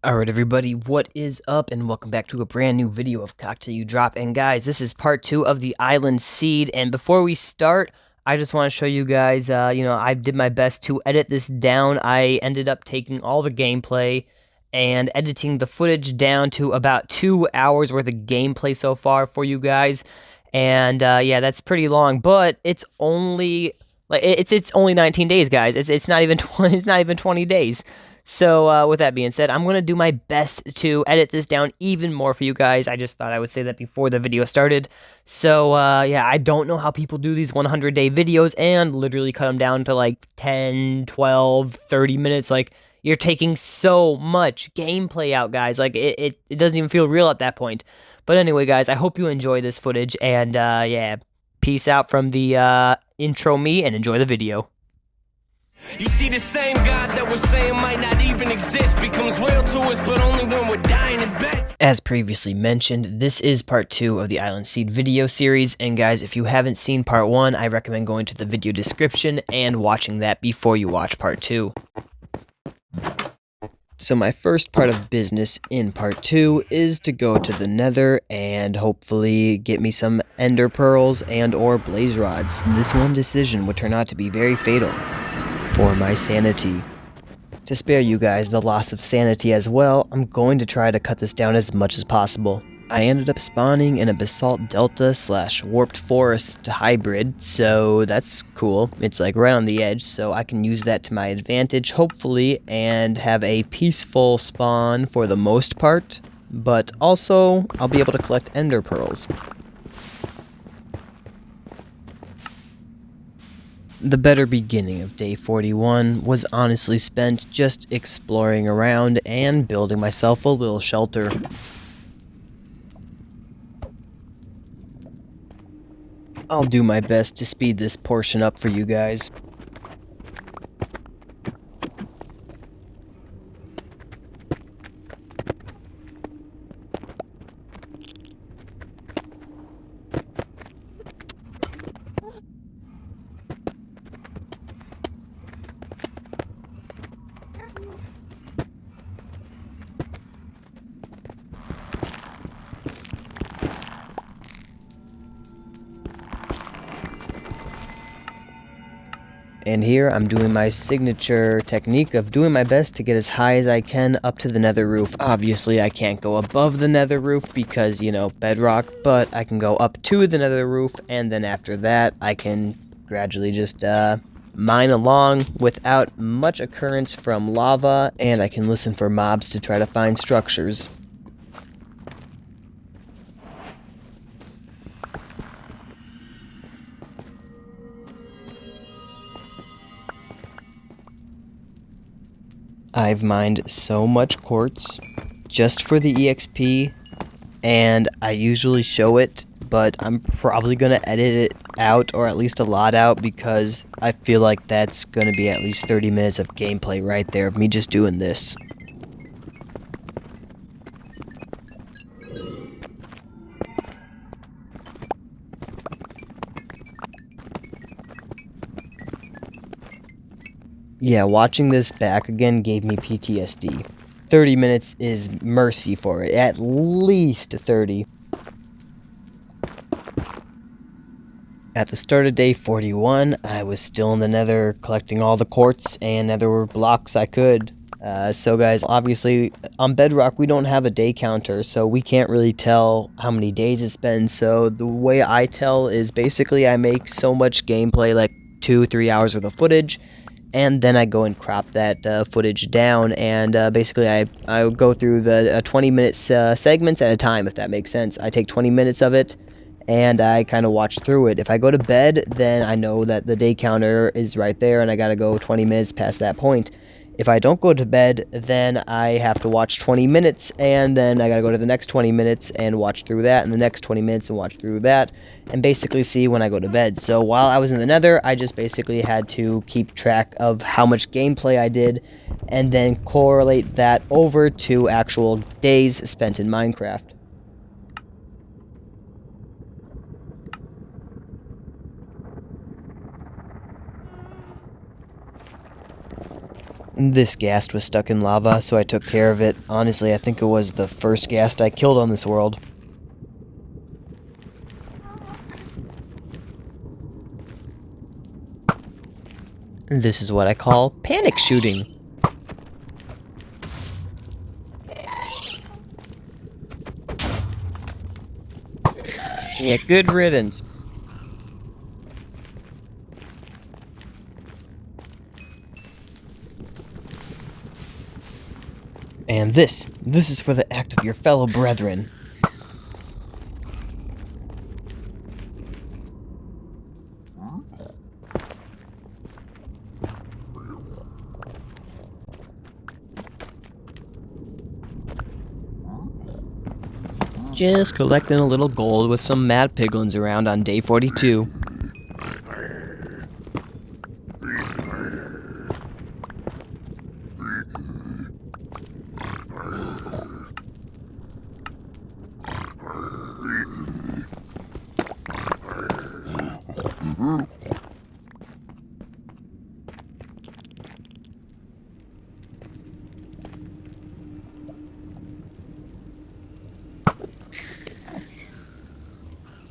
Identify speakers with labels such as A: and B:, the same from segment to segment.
A: Alright everybody, what is up and welcome back to a brand new video of Cocktail You Drop. And guys, this is part 2 of the Island Seed, and before we start, I just want to show you guys, I did my best to edit this down. I ended up taking all the gameplay and editing the footage down to about 2 hours worth of gameplay so far for you guys. And yeah, that's pretty long, but it's only it's only 19 days, guys. It's not even 20, it's not even 20 days. So, with that being said, I'm going to do my best to edit this down even more for you guys. I just thought I would say that before the video started. So, yeah, I don't know how people do these 100-day videos and literally cut them down to like 10, 12, 30 minutes. Like, you're taking so much gameplay out, guys. Like, it doesn't even feel real at that point. But anyway, guys, I hope you enjoy this footage. And, yeah, peace out from the intro me and enjoy the video.
B: You see, the same God that we're saying might not even exist becomes real to us, but only when we're dying in bed.
A: As previously mentioned, this is part 2 of the Island Seed video series, and guys, if you haven't seen part 1, I recommend going to the video description and watching that before you watch part 2. So my first part of business in part 2 is to go to the Nether and hopefully get me some ender pearls and or blaze rods. This one decision would turn out to be very fatal for my sanity. To spare you guys the loss of sanity as well, I'm going to try to cut this down as much as possible. I ended up spawning in a basalt delta / warped forest hybrid, so that's cool. It's like right on the edge, so I can use that to my advantage hopefully and have a peaceful spawn for the most part, but also I'll be able to collect ender pearls. The better beginning of day 41 was honestly spent just exploring around and building myself a little shelter. I'll do my best to speed this portion up for you guys. And here I'm doing my signature technique of doing my best to get as high as I can up to the nether roof. Obviously I can't go above the nether roof because, you know, bedrock, but I can go up to the nether roof, and then after that I can gradually just mine along without much occurrence from lava, and I can listen for mobs to try to find structures. I've mined so much quartz just for the EXP, and I usually show it, but I'm probably going to edit it out, or at least a lot out, because I feel like that's going to be at least 30 minutes of gameplay right there of me just doing this. Yeah, watching this back again gave me PTSD. 30 minutes is mercy for it, at least 30. At the start of day 41, I was still in the nether collecting all the quartz and nether blocks I could. So guys, obviously on bedrock we don't have a day counter, so we can't really tell how many days it's been. So the way I tell is basically I make so much gameplay, like 2-3 hours worth of footage, and then I go and crop that footage down, and basically I go through the 20-minute segments at a time, if that makes sense. I take 20 minutes of it, and I kind of watch through it. If I go to bed, then I know that the day counter is right there, and I gotta go 20 minutes past that point. If I don't go to bed, then I have to watch 20 minutes, and then I gotta go to the next 20 minutes and watch through that, and the next 20 minutes and watch through that, and basically see when I go to bed. So while I was in the nether, I just basically had to keep track of how much gameplay I did, and then correlate that over to actual days spent in Minecraft. This ghast was stuck in lava, so I took care of it. Honestly, I think it was the first ghast I killed on this world. This is what I call panic shooting. Yeah, good riddance. And this is for the act of your fellow brethren. Just collecting a little gold with some mad piglins around on day 42.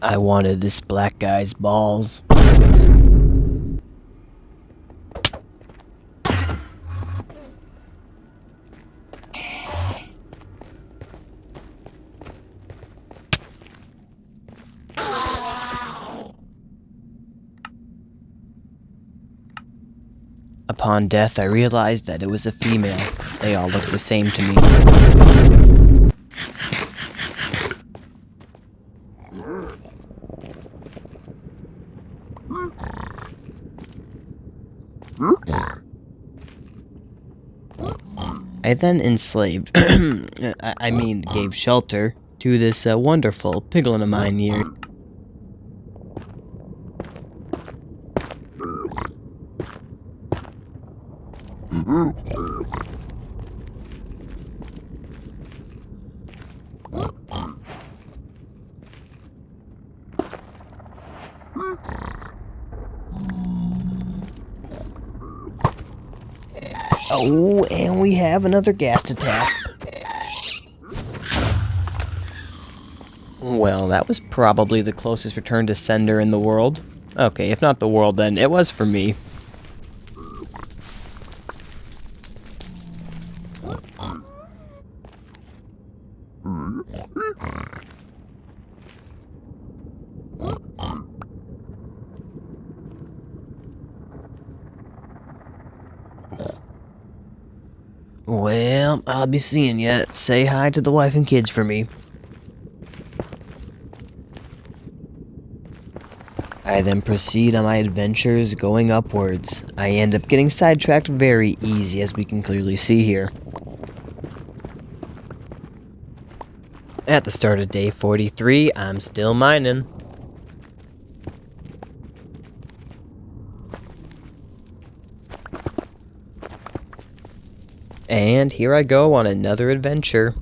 A: I wanted this black guy's balls. Upon death, I realized that it was a female. They all looked the same to me. I then enslaved, gave shelter to this wonderful piglin of mine here. Oh, and we have another ghast attack. Well, that was probably the closest return to sender in the world. Okay, if not the world, then it was for me. Well, I'll be seeing ya. Say hi to the wife and kids for me. I then proceed on my adventures going upwards. I end up getting sidetracked very easy, as we can clearly see here. At the start of day 43, I'm still mining. And here I go on another adventure.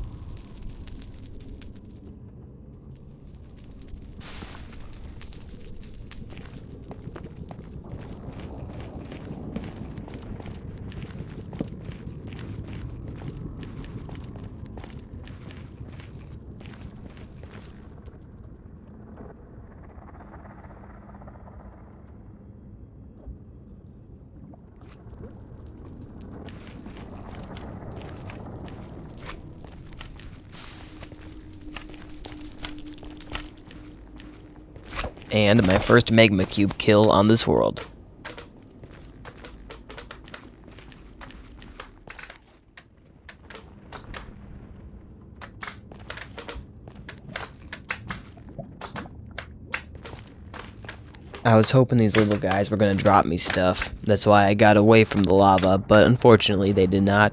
A: And my first magma cube kill on this world. I was hoping these little guys were gonna drop me stuff. That's why I got away from the lava, but unfortunately they did not.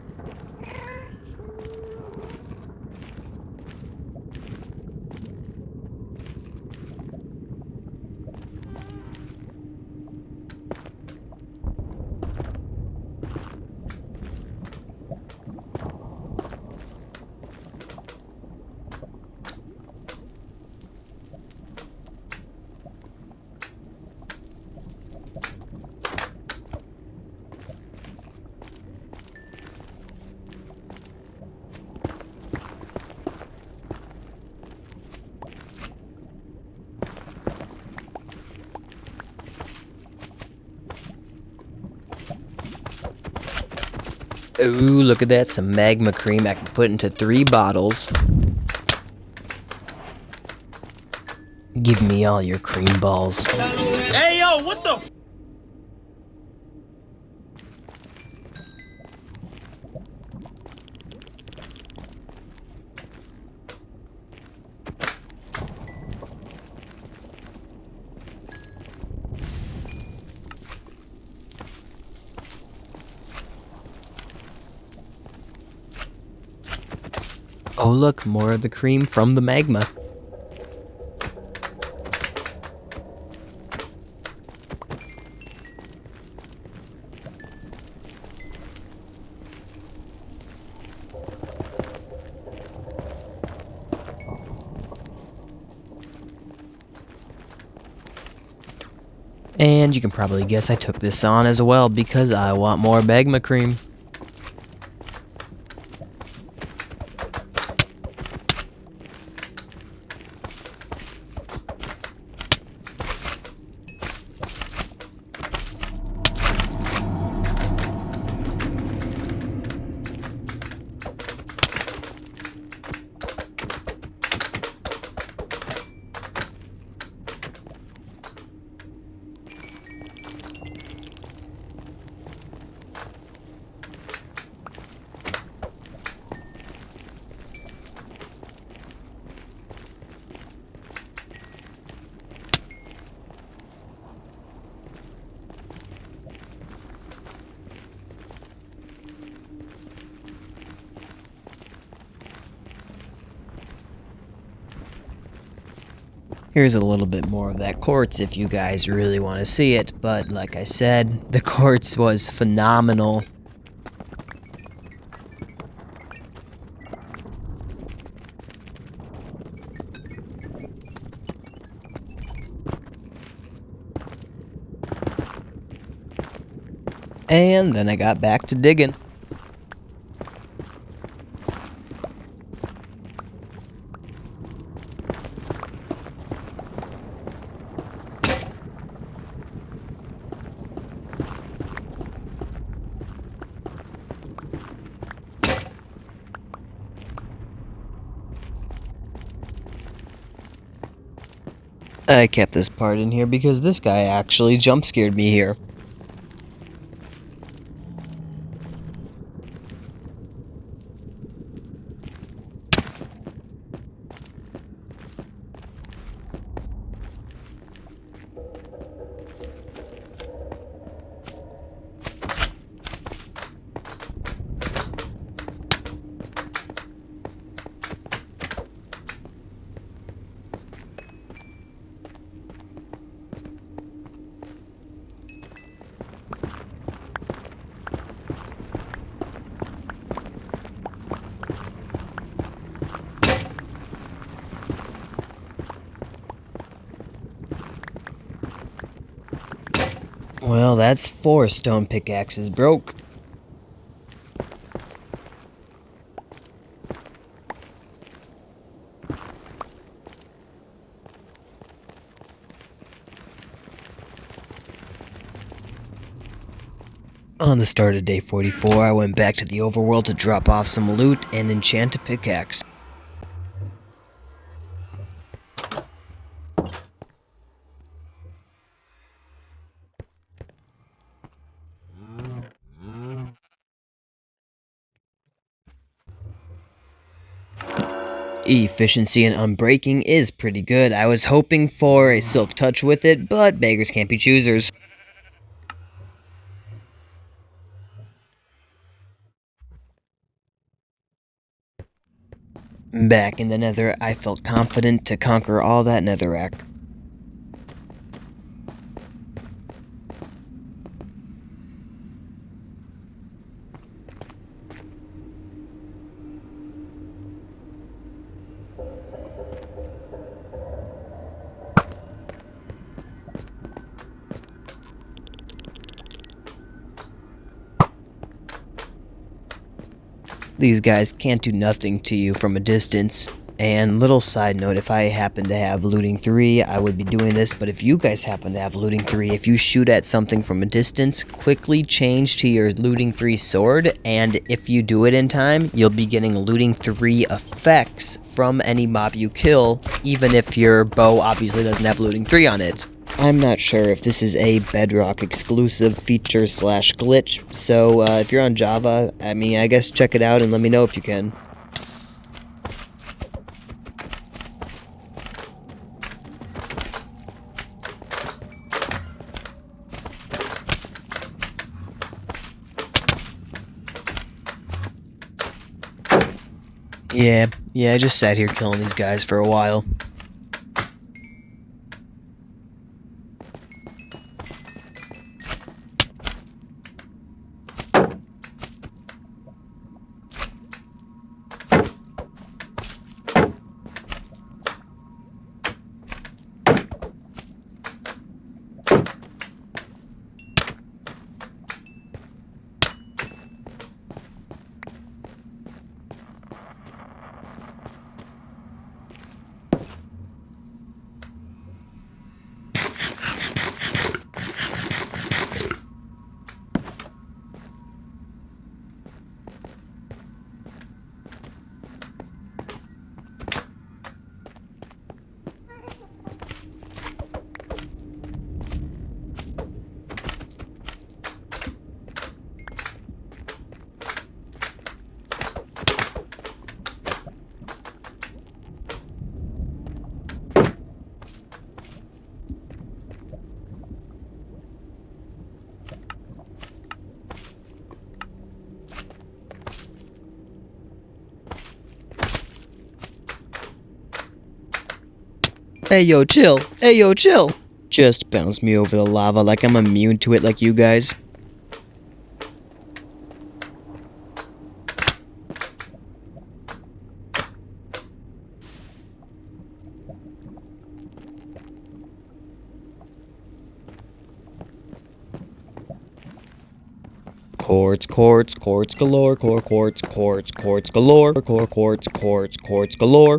A: Ooh, look at that, some magma cream I can put into 3 bottles. Give me all your cream balls.
B: Hey, yo, what the?
A: Oh look, more of the cream from the magma. And you can probably guess I took this on as well because I want more magma cream. Here's a little bit more of that quartz if you guys really want to see it, but like I said, the quartz was phenomenal. And then I got back to digging. I kept this part in here because this guy actually jump scared me here. Well, that's 4 stone pickaxes broke. On the start of day 44, I went back to the overworld to drop off some loot and enchant a pickaxe. Efficiency and unbreaking is pretty good. I was hoping for a silk touch with it, but beggars can't be choosers. Back in the nether, I felt confident to conquer all that netherrack. These guys can't do nothing to you from a distance. And little side note, if I happen to have looting 3, I would be doing this, but if you guys happen to have looting 3, if you shoot at something from a distance, quickly change to your looting 3 sword, and if you do it in time, you'll be getting looting 3 effects from any mob you kill, even if your bow obviously doesn't have looting 3 on it. I'm not sure if this is a Bedrock exclusive feature slash glitch, so if you're on Java, I guess check it out and let me know if you can. Yeah, I just sat here killing these guys for a while. Hey yo, chill. Hey yo, chill. Just bounce me over the lava like I'm immune to it like you guys. Quartz, quartz, quartz galore, quartz, quartz, quartz galore, quartz, quartz, quartz galore.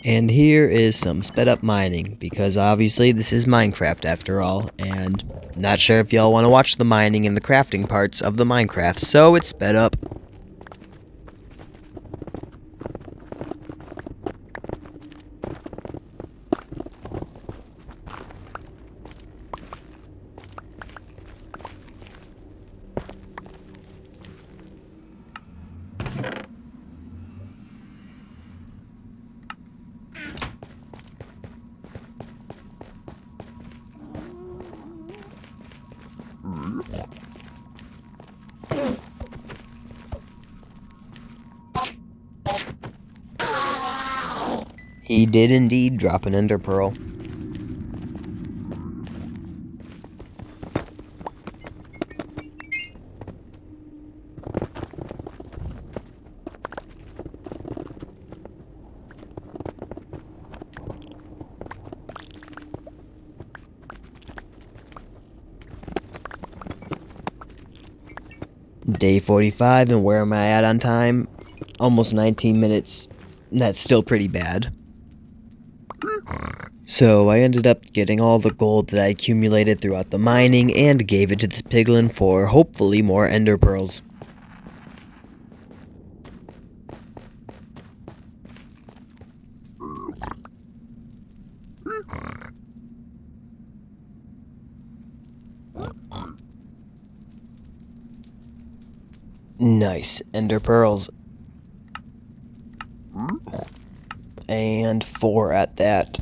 A: And here is some sped up mining, because obviously this is Minecraft after all, and not sure if y'all want to watch the mining and the crafting parts of the Minecraft, so it's sped up. He did indeed drop an ender pearl. Day 45, and where am I at on time? Almost 19 minutes. That's still pretty bad. So I ended up getting all the gold that I accumulated throughout the mining and gave it to this piglin for hopefully more ender pearls. Nice. Ender pearls. And 4 at that.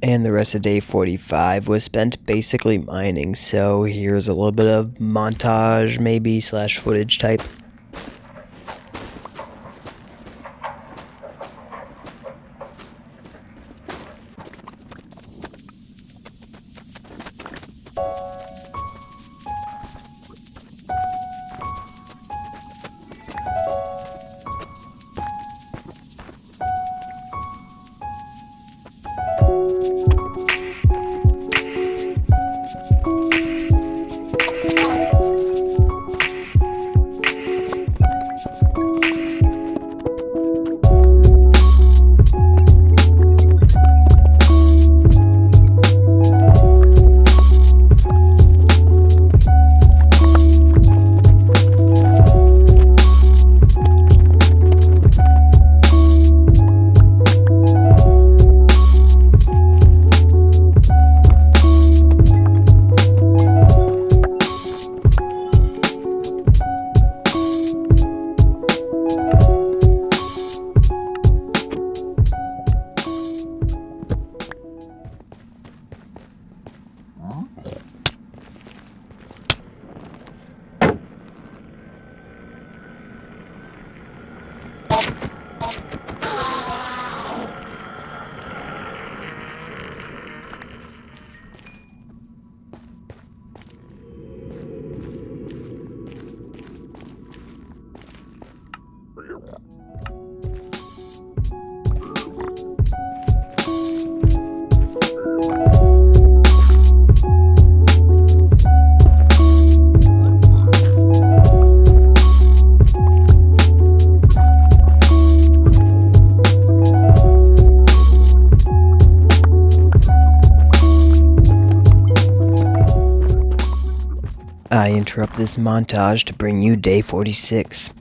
A: And the rest of day 45 was spent basically mining, so here's a little bit of montage maybe slash footage type. I interrupt this montage to bring you day 46.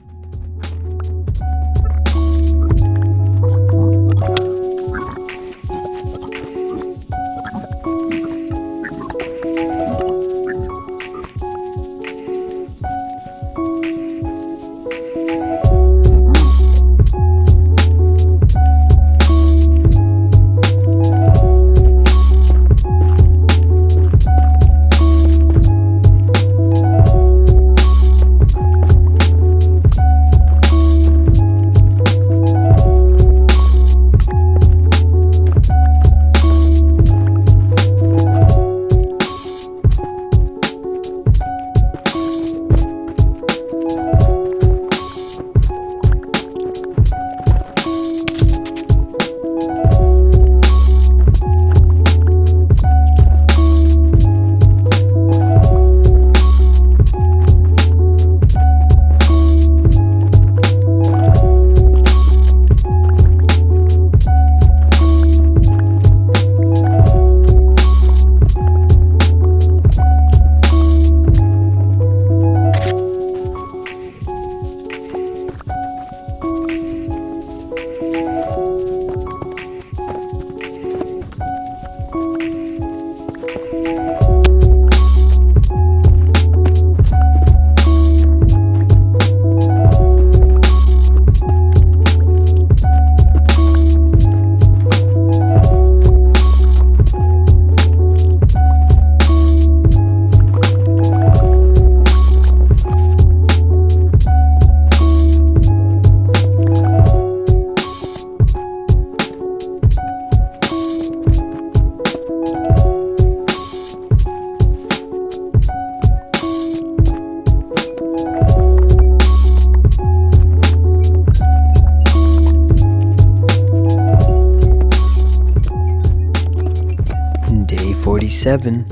A: Day 47.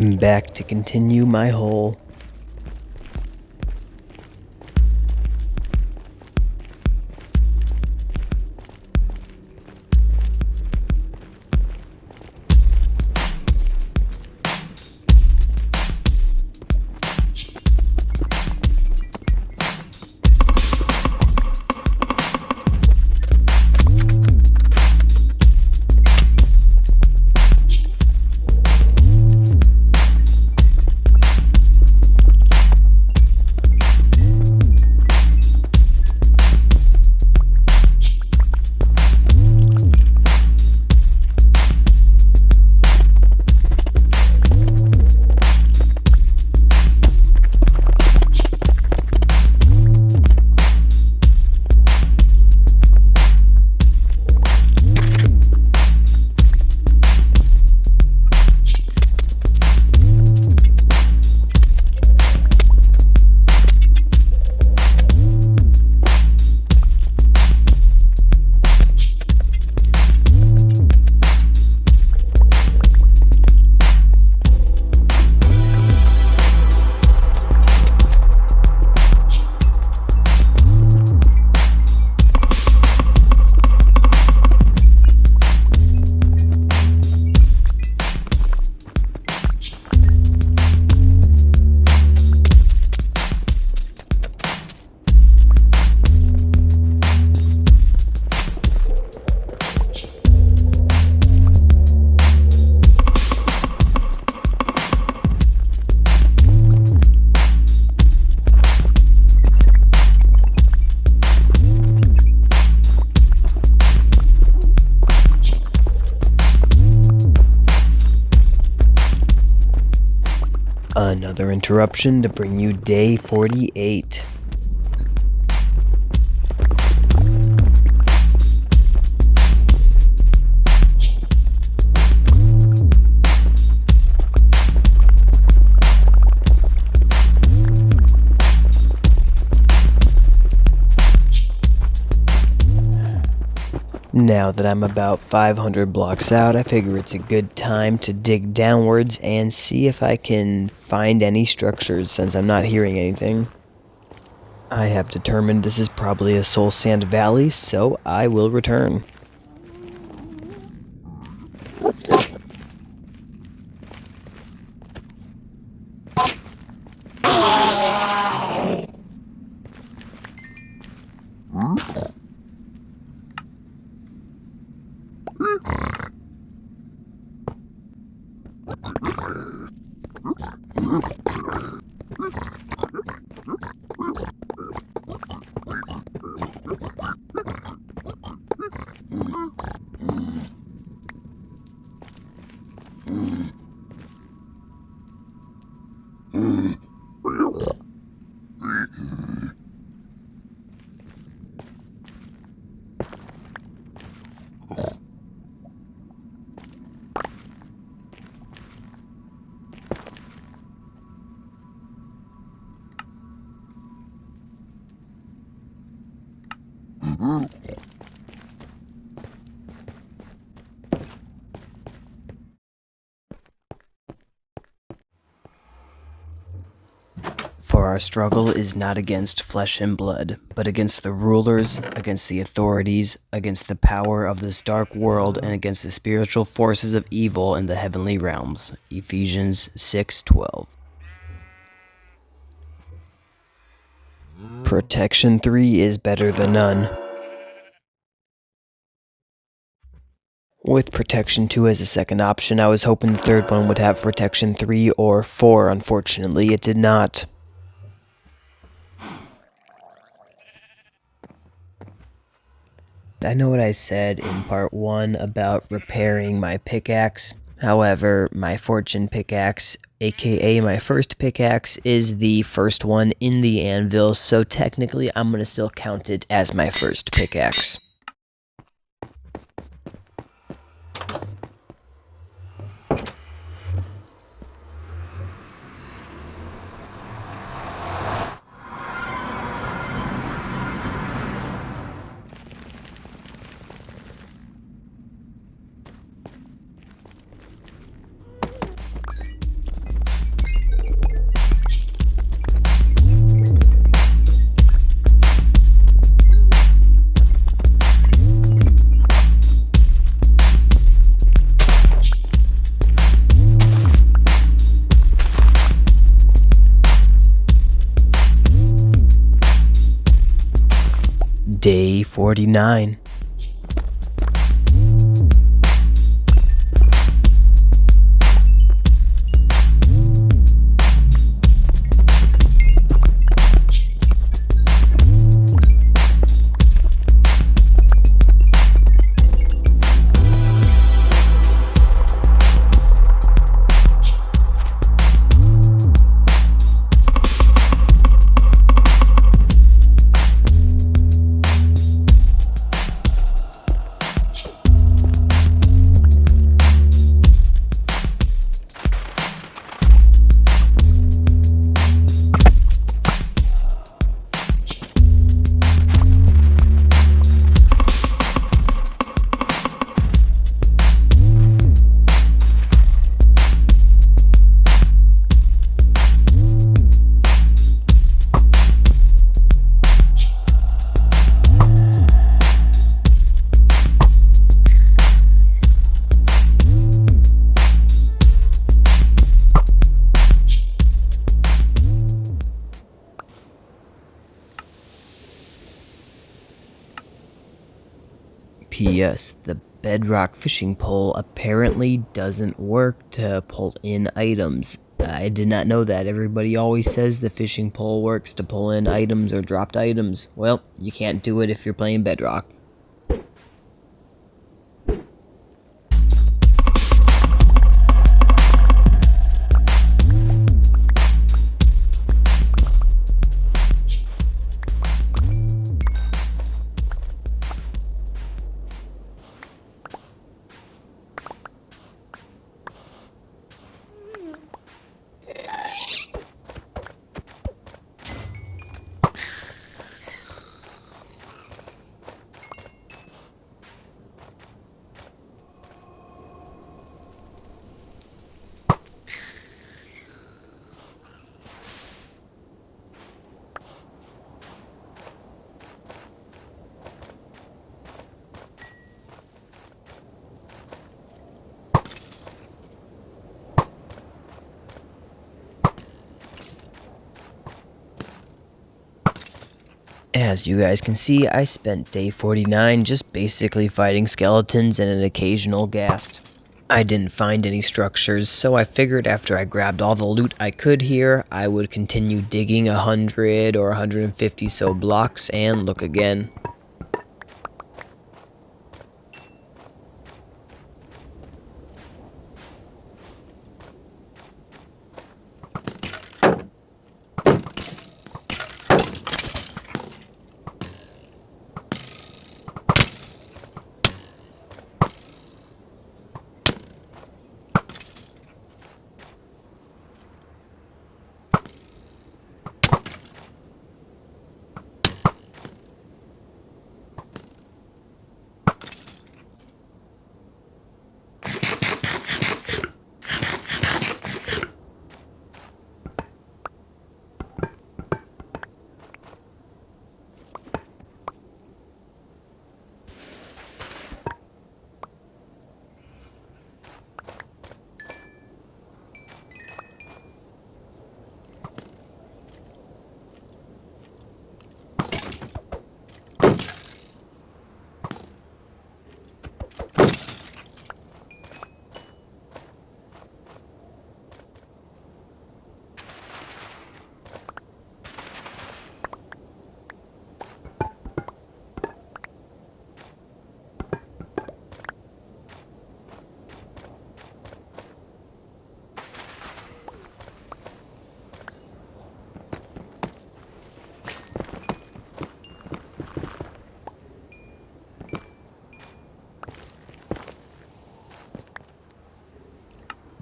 A: Back to continue my hole. Another interruption to bring you day 48. Now that I'm about 500 blocks out, I figure it's a good time to dig downwards and see if I can find any structures since I'm not hearing anything. I have determined this is probably a soul sand valley, so I will return. For our struggle is not against flesh and blood, but against the rulers, against the authorities, against the power of this dark world, and against the spiritual forces of evil in the heavenly realms. Ephesians 6:12. Protection 3 is better than none. With Protection 2 as a second option, I was hoping the third one would have Protection 3 or 4. Unfortunately, it did not. I know what I said in part 1 about repairing my pickaxe. However, my fortune pickaxe, aka my first pickaxe, is the first one in the anvil, so technically I'm going to still count it as my first pickaxe. Day 49. P.S. The bedrock fishing pole apparently doesn't work to pull in items. I did not know that. Everybody always says the fishing pole works to pull in items or dropped items. Well, you can't do it if you're playing bedrock. As you guys can see, I spent day 49 just basically fighting skeletons and an occasional ghast. I didn't find any structures, so I figured after I grabbed all the loot I could here, I would continue digging 100 or 150 so blocks and look again.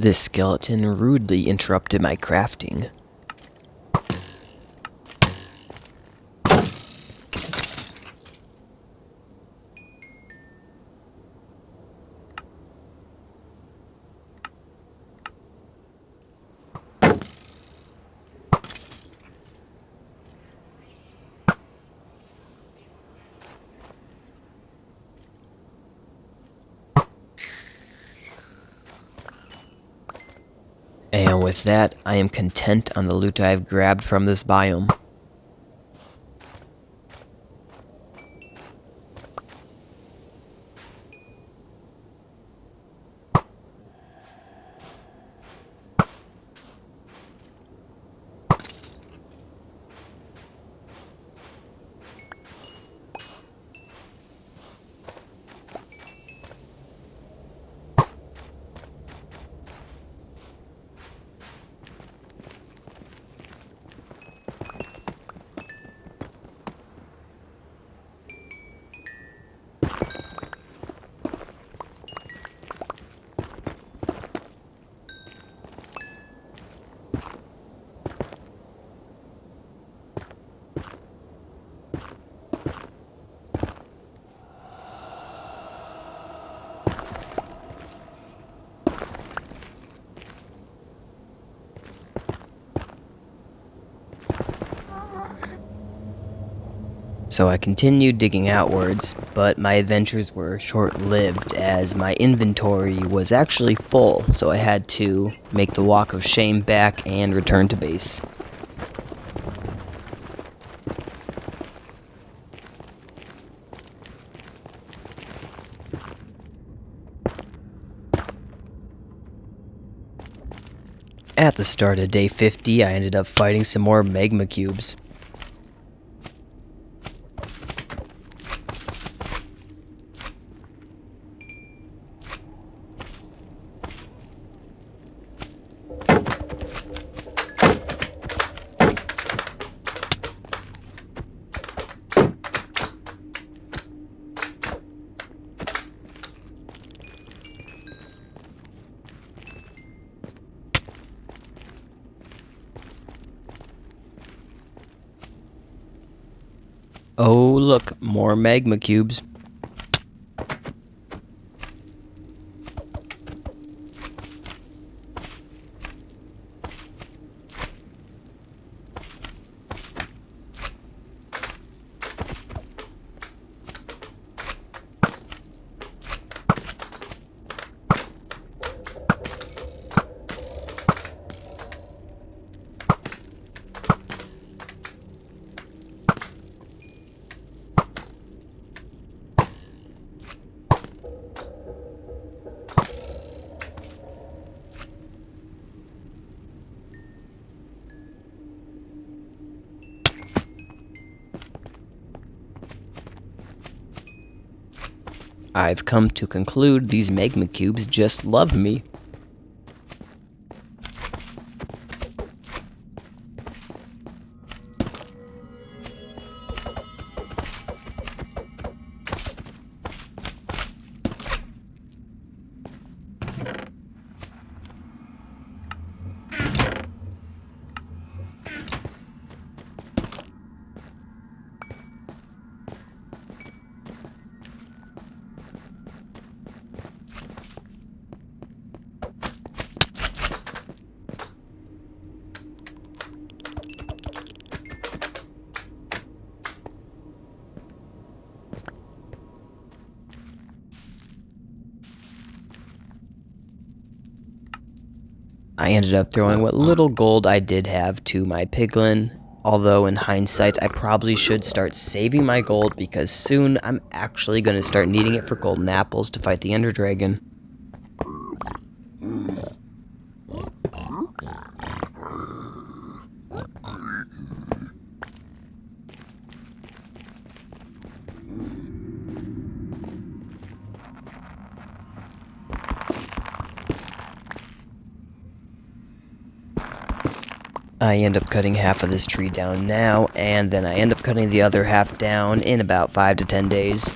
A: This skeleton rudely interrupted my crafting. And with that, I am content on the loot I have grabbed from this biome. So I continued digging outwards, but my adventures were short-lived as my inventory was actually full, so I had to make the walk of shame back and return to base. At the start of day 50, I ended up fighting some more magma cubes. Oh look, more magma cubes. I've come to conclude these magma cubes just love me. I ended up throwing what little gold I did have to my piglin, although in hindsight I probably should start saving my gold because soon I'm actually going to start needing it for golden apples to fight the Ender Dragon. I end up cutting half of this tree down now, and then I end up cutting the other half down in about 5 to 10 days.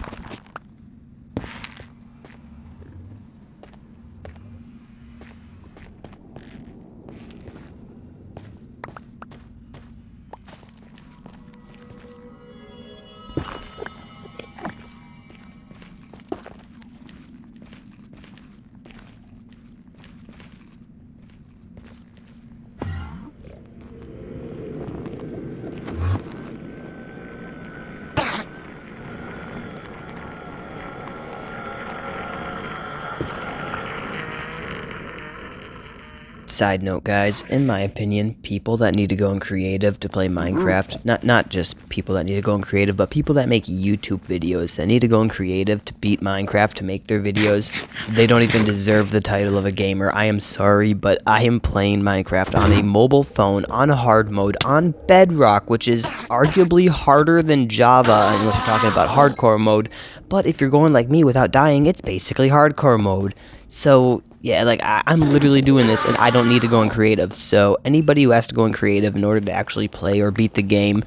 A: Side note, guys, in my opinion, people that need to go in creative to play Minecraft, not just people that need to go in creative, but people that make YouTube videos that need to go in creative to beat Minecraft to make their videos, they don't even deserve the title of a gamer. I am sorry, but I am playing Minecraft on a mobile phone, on a hard mode, on Bedrock, which is arguably harder than Java, unless you're talking about hardcore mode, but if you're going like me without dying, it's basically hardcore mode. So, yeah, like, I'm literally doing this, and I don't need to go in creative. So, anybody who has to go in creative in order to actually play or beat the game,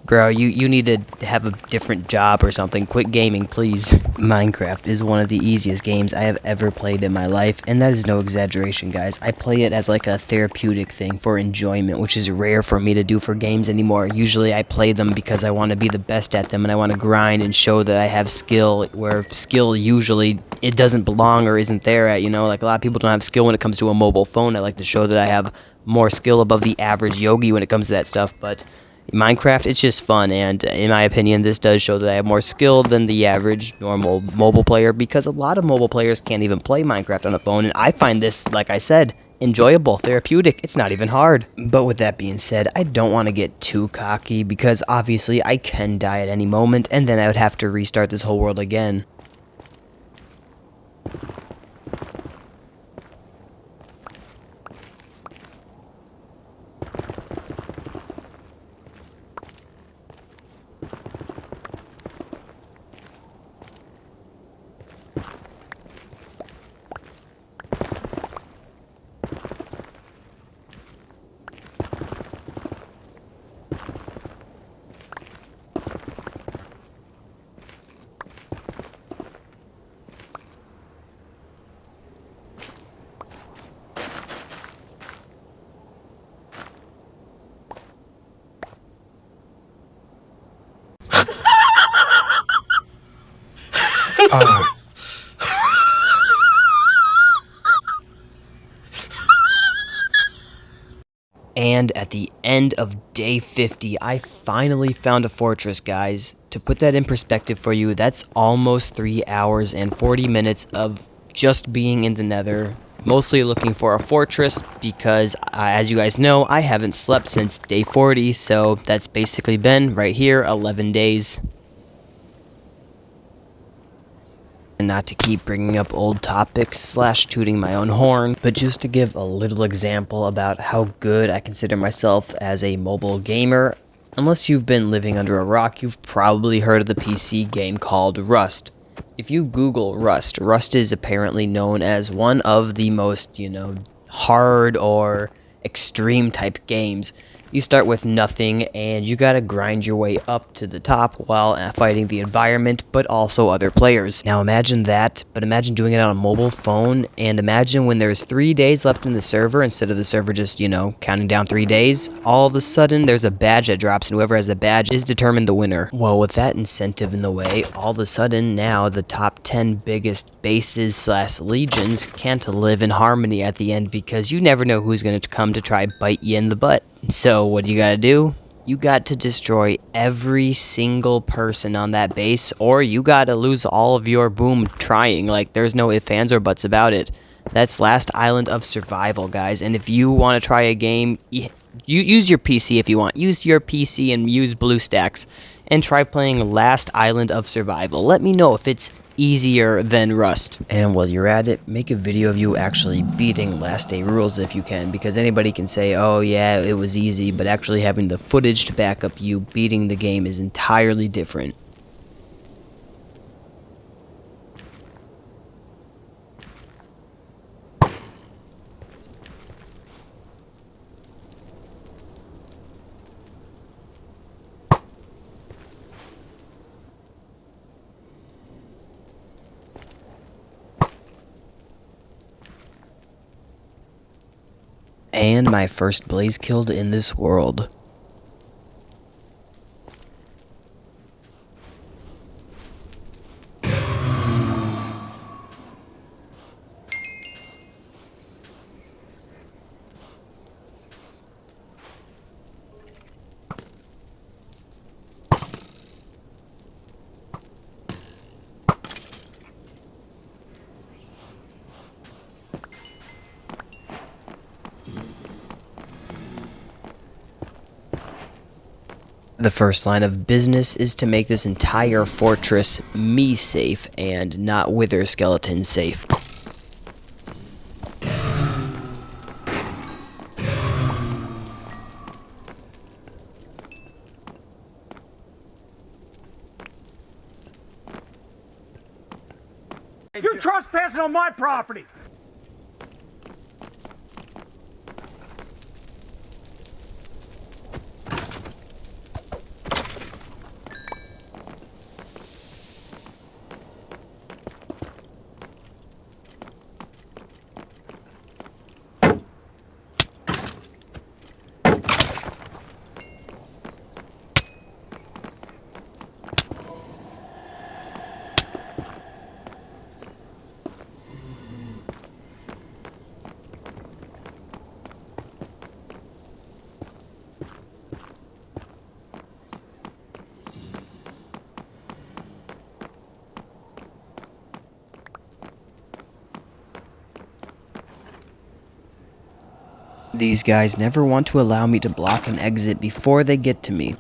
A: Bro, you need to have a different job or something. Quit gaming, please. Minecraft is one of the easiest games I have ever played in my life, and that is no exaggeration, guys. I play it as like a therapeutic thing for enjoyment, which is rare for me to do for games anymore. Usually I play them because I want to be the best at them, and I want to grind and show that I have skill, where skill usually it doesn't belong or isn't there at, you know? Like, a lot of people don't have skill when it comes to a mobile phone. I like to show that I have more skill above the average yogi when it comes to that stuff, but Minecraft, it's just fun, and in my opinion, this does show that I have more skill than the average normal mobile player, because a lot of mobile players can't even play Minecraft on a phone, and I find this, like I said, enjoyable, therapeutic. It's not even hard. But with that being said, I don't want to get too cocky, because obviously I can die at any moment, and then I would have to restart this whole world again. And at the end of day 50, I finally found a fortress, guys. To put that in perspective for you, that's almost 3 hours and 40 minutes of just being in the nether, mostly looking for a fortress, because as you guys know, I haven't slept since day 40, so that's basically been, right here, 11 days. And not to keep bringing up old topics slash tooting my own horn, but just to give a little example about how good I consider myself as a mobile gamer. Unless you've been living under a rock, you've probably heard of the PC game called Rust. If you Google Rust, Rust is apparently known as one of the most, hard or extreme type games. You start with nothing, and you gotta grind your way up to the top while fighting the environment, but also other players. Now imagine that, but imagine doing it on a mobile phone, and imagine when there's 3 days left in the server, instead of the server just, counting down 3 days, all of a sudden there's a badge that drops, and whoever has the badge is determined the winner. Well, with that incentive in the way, all of a sudden now the top 10 biggest bases slash legions can't live in harmony at the end, because you never know who's gonna come to try bite you in the butt. So what do you gotta do? You got to destroy every single person on that base, or you gotta lose all of your boom trying. Like, there's no ifs, ands, or buts about it. That's Last Island of Survival, guys. And if you want to try a game, you use your PC if you want. Use your PC and use BlueStacks, and try playing Last Island of Survival. Let me know if it's easier than Rust. And while you're at it, make a video of you actually beating last day rules if you can, because anybody can say, oh yeah, it was easy, but actually having the footage to back up you beating the game is entirely different. And my first blaze killed in this world. The first line of business is to make this entire fortress me safe and not wither skeleton safe.
C: You're trespassing on my property!
A: These guys never want to allow me to block an exit before they get to me.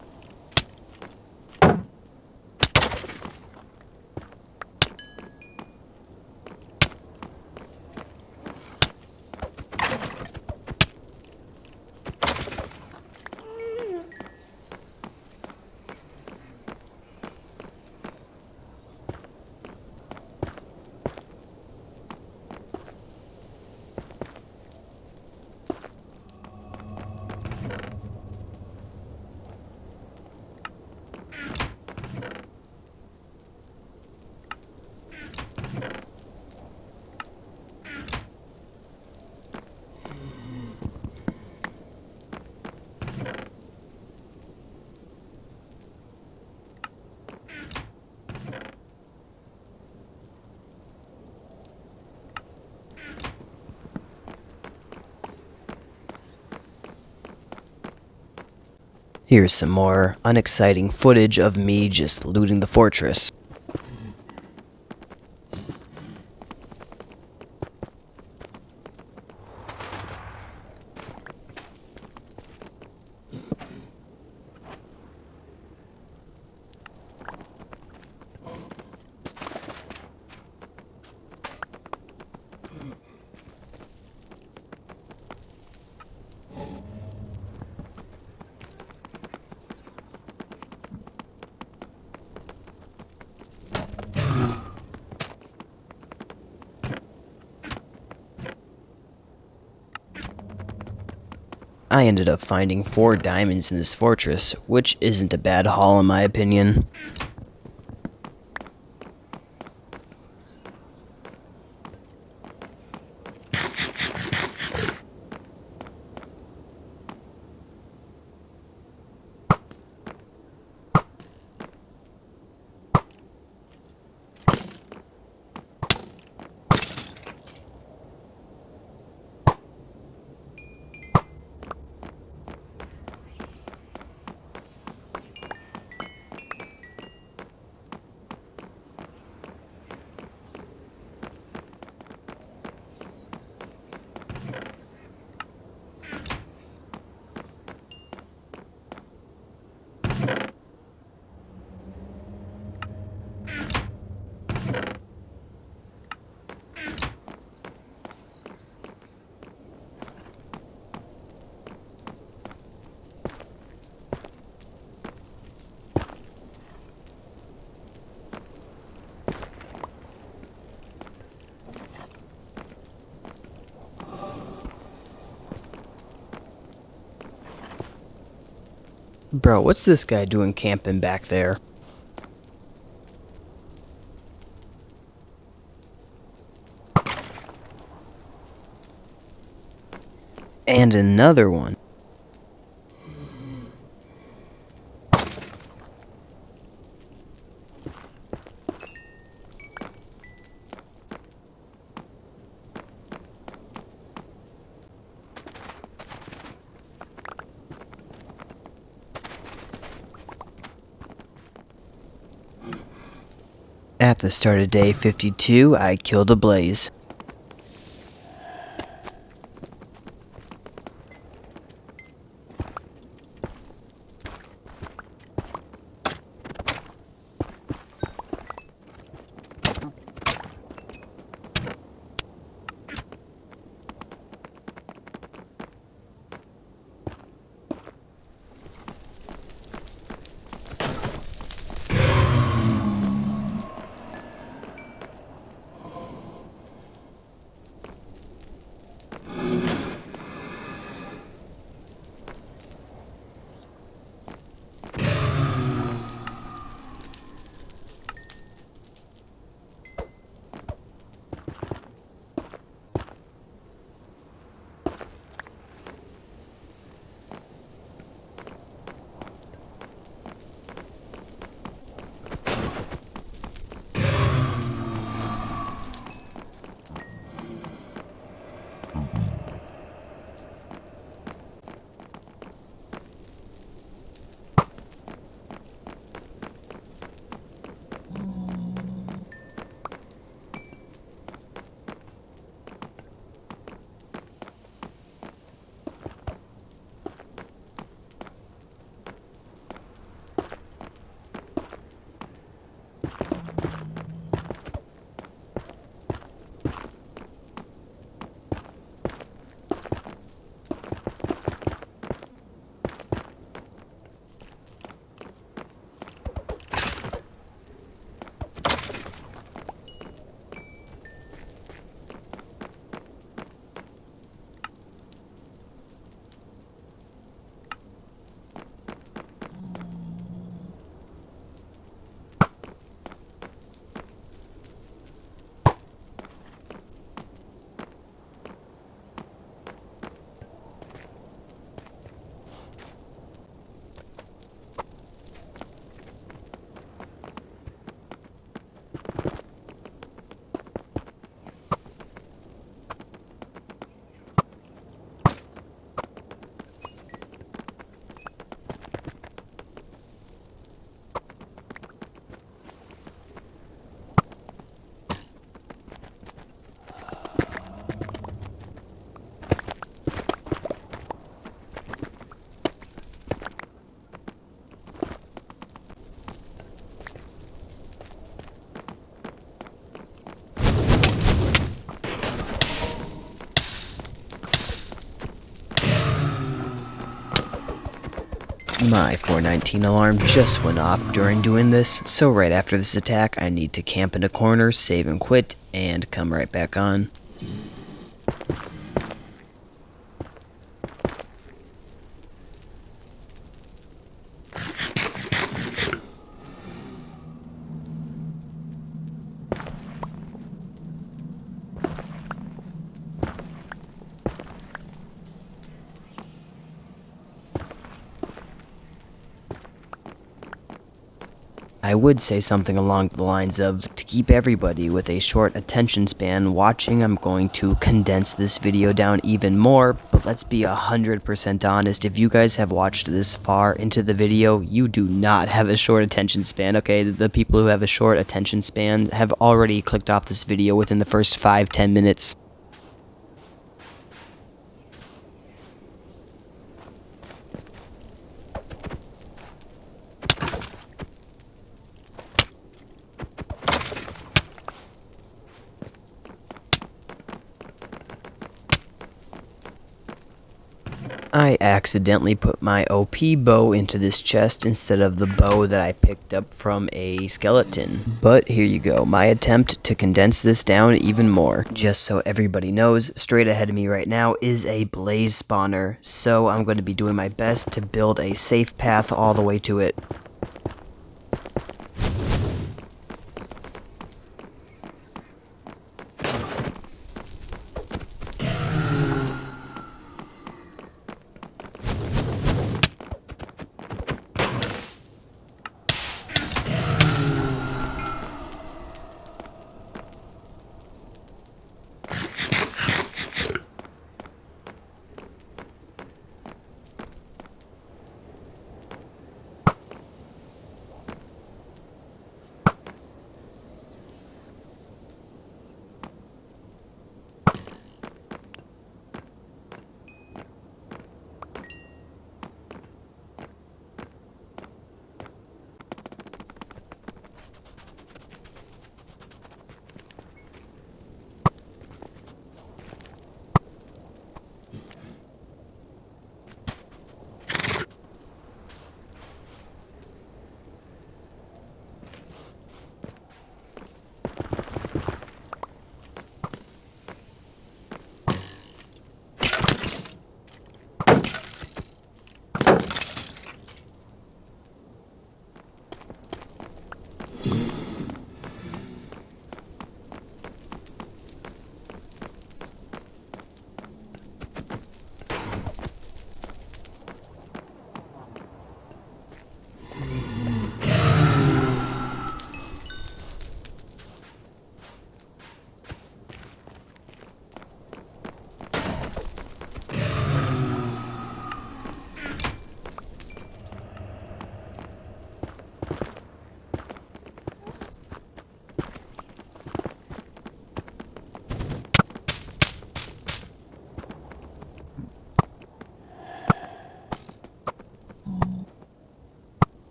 A: Here's some more unexciting footage of me just looting the fortress. I ended up finding 4 diamonds in this fortress, which isn't a bad haul in my opinion. Bro, what's this guy doing camping back there? And another one. At the start of day 52, I killed a blaze. My 419 alarm just went off during doing this, so right after this attack I need to camp in a corner, save and quit, and come right back on. I would say something along the lines of, to keep everybody with a short attention span watching, I'm going to condense this video down even more, but let's be 100% honest, if you guys have watched this far into the video, you do not have a short attention span, okay? The people who have a short attention span have already clicked off this video within the first 5-10 minutes. I accidentally put my OP bow into this chest instead of the bow that I picked up from a skeleton. But here you go, my attempt to condense this down even more. Just so everybody knows, straight ahead of me right now is a blaze spawner, so I'm going to be doing my best to build a safe path all the way to it.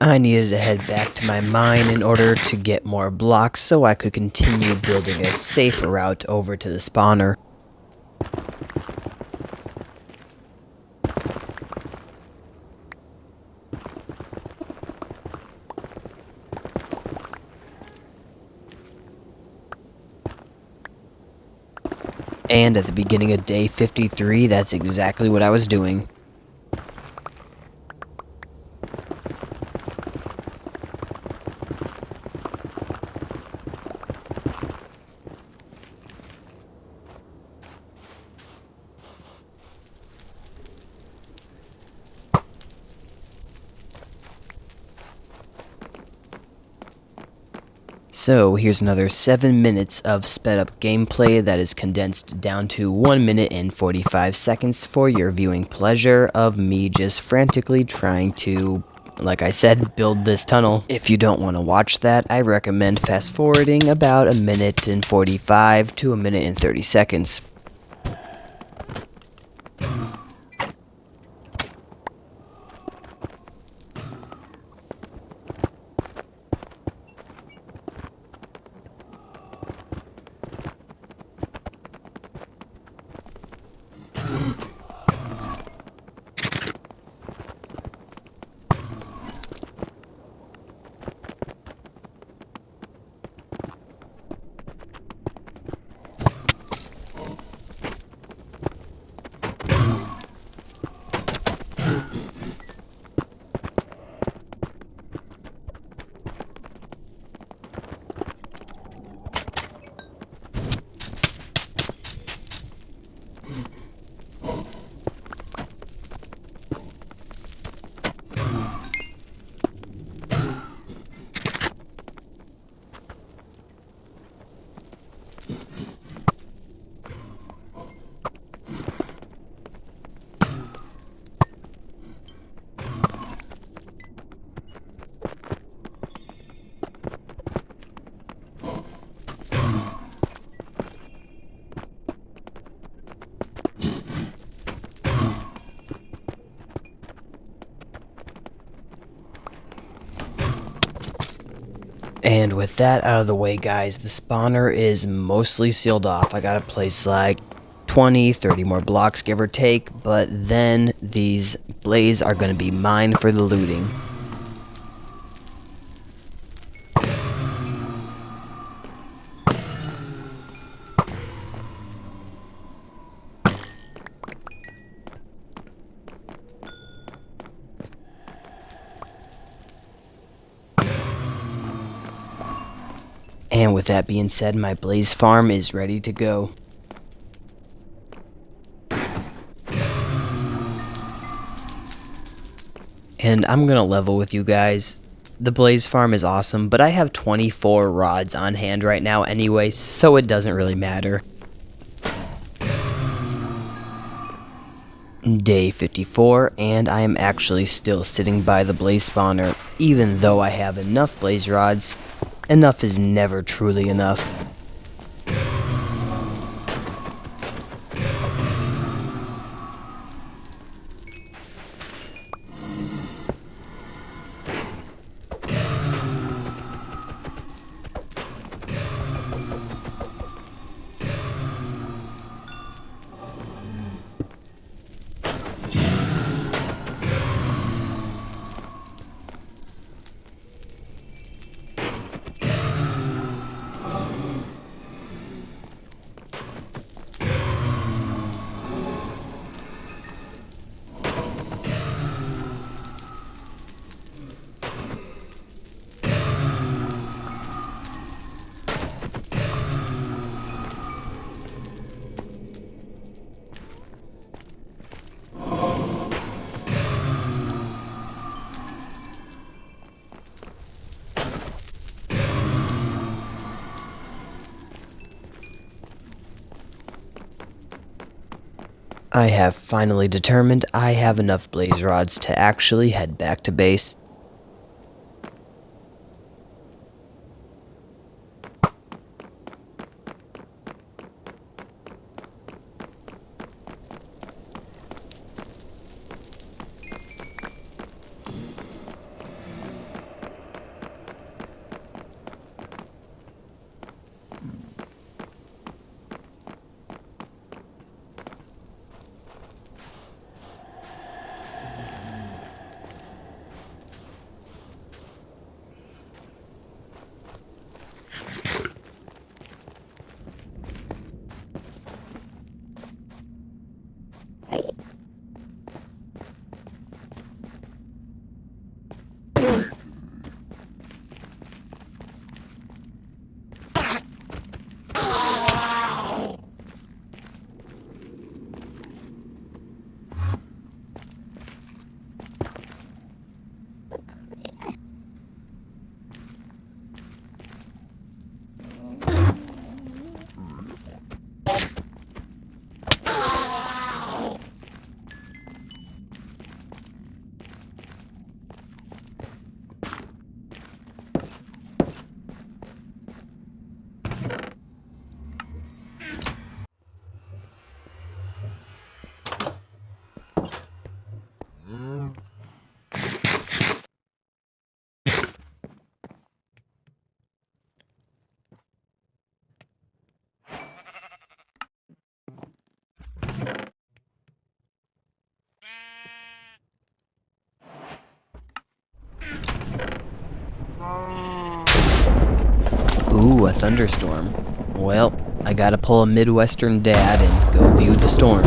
A: I needed to head back to my mine in order to get more blocks so I could continue building a safer route over to the spawner. And at the beginning of day 53, that's exactly what I was doing. So here's another 7 minutes of sped up gameplay that is condensed down to 1 minute and 45 seconds for your viewing pleasure of me just frantically trying to, like I said, build this tunnel. If you don't want to watch that, I recommend fast forwarding about 1 minute and 45 to 1 minute and 30 seconds. And with that out of the way, guys, the spawner is mostly sealed off. I gotta place like 20, 30 more blocks, give or take, but then these blaze are gonna be mine for the looting. And with that being said, my blaze farm is ready to go. And I'm gonna level with you guys. The blaze farm is awesome, but I have 24 rods on hand right now anyway, so it doesn't really matter. Day 54, and I am actually still sitting by the blaze spawner, even though I have enough blaze rods. Enough is never truly enough. I have finally determined I have enough blaze rods to actually head back to base. Ooh, a thunderstorm. Well, I gotta pull a Midwestern dad and go view the storm.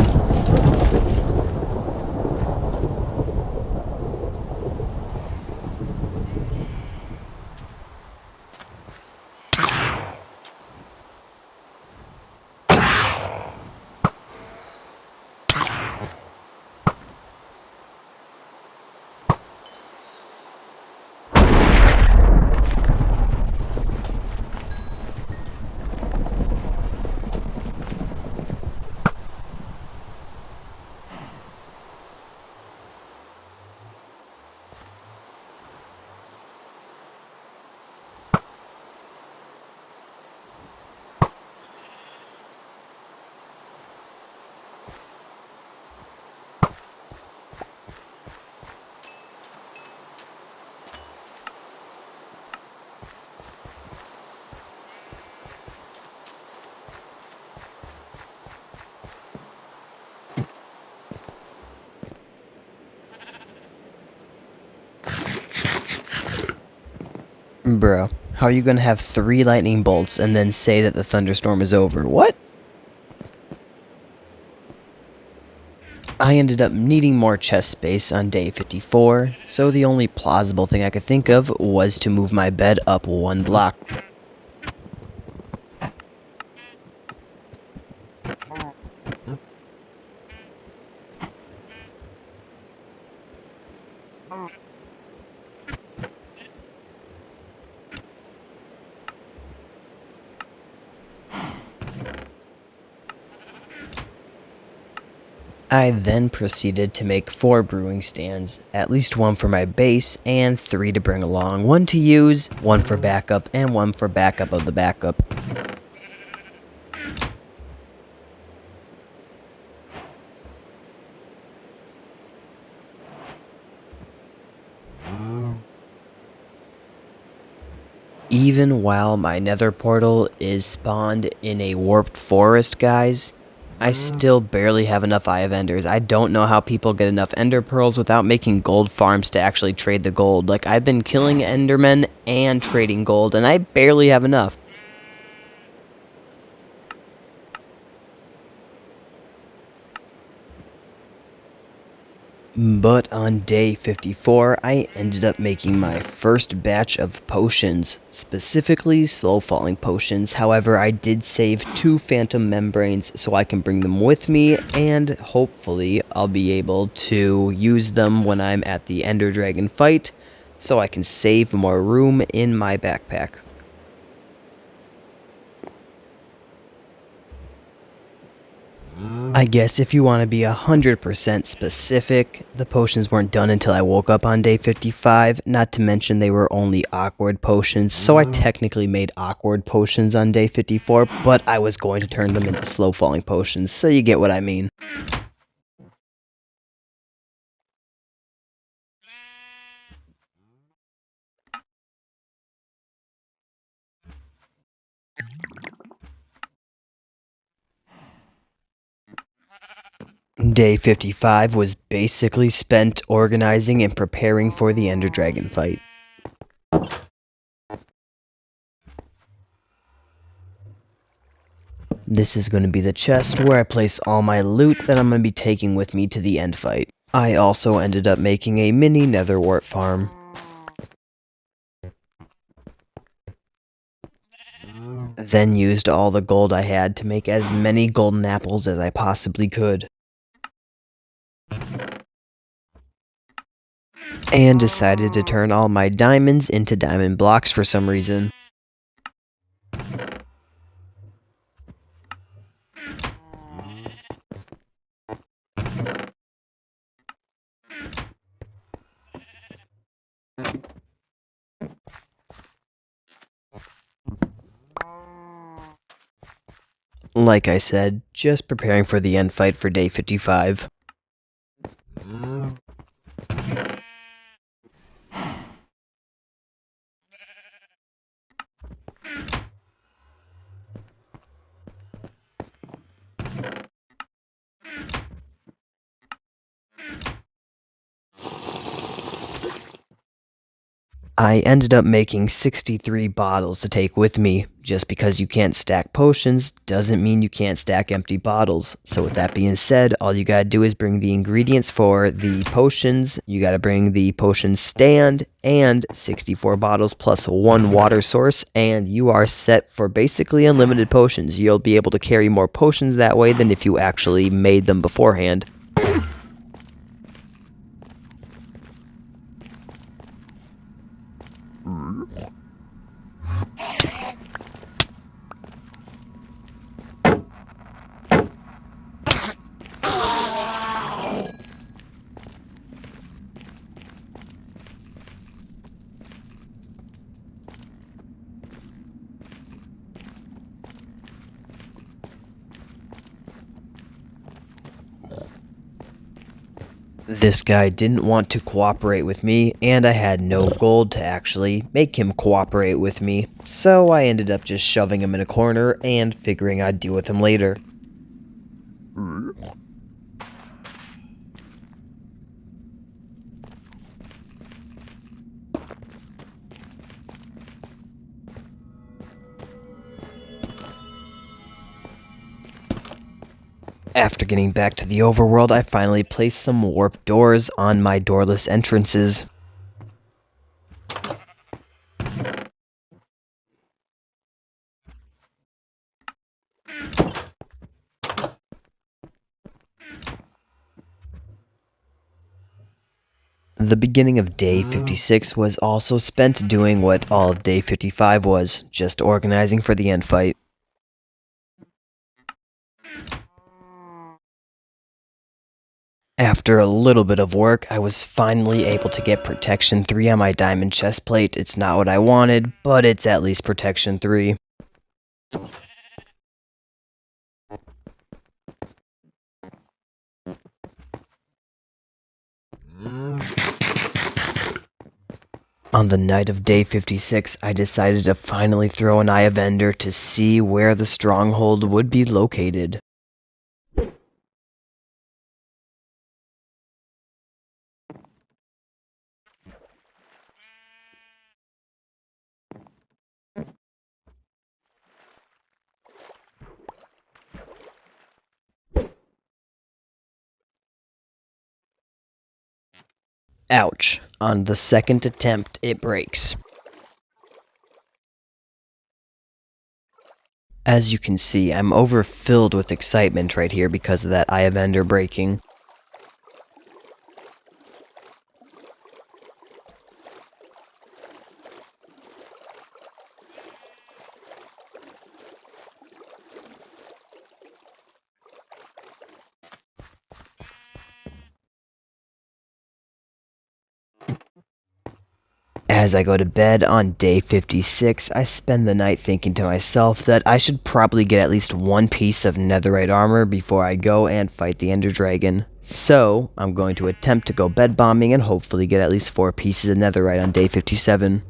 A: Bro, how are you gonna have 3 lightning bolts and then say that the thunderstorm is over? What? I ended up needing more chest space on day 54, so the only plausible thing I could think of was to move my bed up 1 block. I then proceeded to make 4 brewing stands, at least 1 for my base and 3 to bring along, 1 to use, 1 for backup, and 1 for backup of the backup. Even while my nether portal is spawned in a warped forest, guys, I still barely have enough Eye of Enders. I don't know how people get enough ender pearls without making gold farms to actually trade the gold. Like, I've been killing endermen and trading gold, and I barely have enough. But on day 54, I ended up making my first batch of potions, specifically slow falling potions. However, I did save 2 phantom membranes so I can bring them with me, and hopefully I'll be able to use them when I'm at the Ender Dragon fight, so I can save more room in my backpack. I guess if you want to be 100% specific, the potions weren't done until I woke up on day 55, not to mention they were only awkward potions, so I technically made awkward potions on day 54, but I was going to turn them into slow falling potions, so you get what I mean. Day 55 was basically spent organizing and preparing for the Ender Dragon fight. This is going to be the chest where I place all my loot that I'm going to be taking with me to the end fight. I also ended up making a mini nether wart farm. Then used all the gold I had to make as many golden apples as I possibly could. And decided to turn all my diamonds into diamond blocks for some reason. Like I said, just preparing for the end fight for day 55. I ended up making 63 bottles to take with me. Just because you can't stack potions doesn't mean you can't stack empty bottles. So with that being said, all you gotta do is bring the ingredients for the potions, you gotta bring the potion stand, and 64 bottles plus 1 water source, and you are set for basically unlimited potions. You'll be able to carry more potions that way than if you actually made them beforehand. This guy didn't want to cooperate with me, and I had no gold to actually make him cooperate with me, so I ended up just shoving him in a corner and figuring I'd deal with him later. After getting back to the overworld, I finally placed some warp doors on my doorless entrances. The beginning of day 56 was also spent doing what all of day 55 was, just organizing for the end fight. After a little bit of work, I was finally able to get Protection 3 on my diamond chestplate. It's not what I wanted, but it's at least Protection 3. On the night of day 56, I decided to finally throw an Eye of Ender to see where the stronghold would be located. Ouch. On the second attempt, it breaks. As you can see, I'm overfilled with excitement right here because of that Eye of Ender breaking. As I go to bed on day 56, I spend the night thinking to myself that I should probably get at least one piece of netherite armor before I go and fight the Ender Dragon. So, I'm going to attempt to go bed bombing and hopefully get at least 4 pieces of netherite on day 57.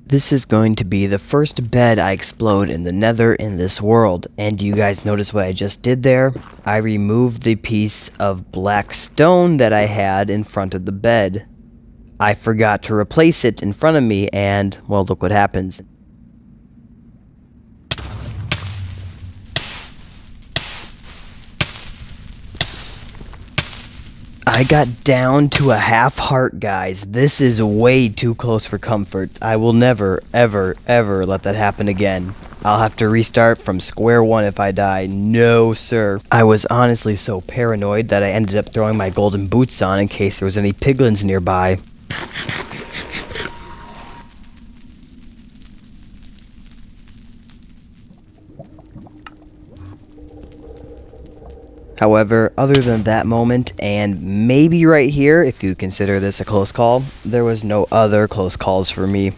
A: This is going to be the first bed I explode in the nether in this world, and do you guys notice what I just did there? I removed the piece of black stone that I had in front of the bed. I forgot to replace it in front of me, and, well, look what happens. I got down to a half heart, guys. This is way too close for comfort. I will never, ever, ever let that happen again. I'll have to restart from square one if I die. No, sir. I was honestly so paranoid that I ended up throwing my golden boots on in case there was any piglins nearby. However, other than that moment, and maybe right here, if you consider this a close call, there was no other close calls for me.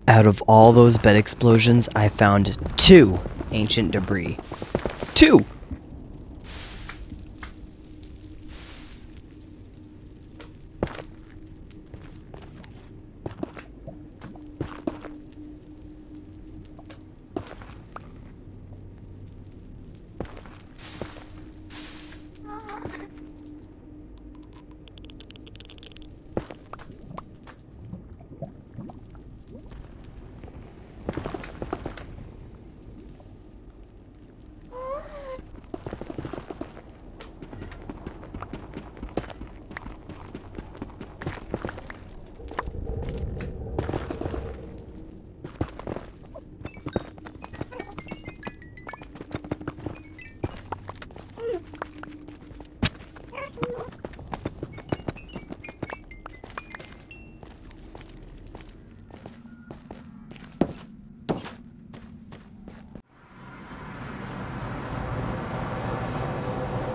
A: Out of all those bed explosions, I found 2 ancient debris. 2!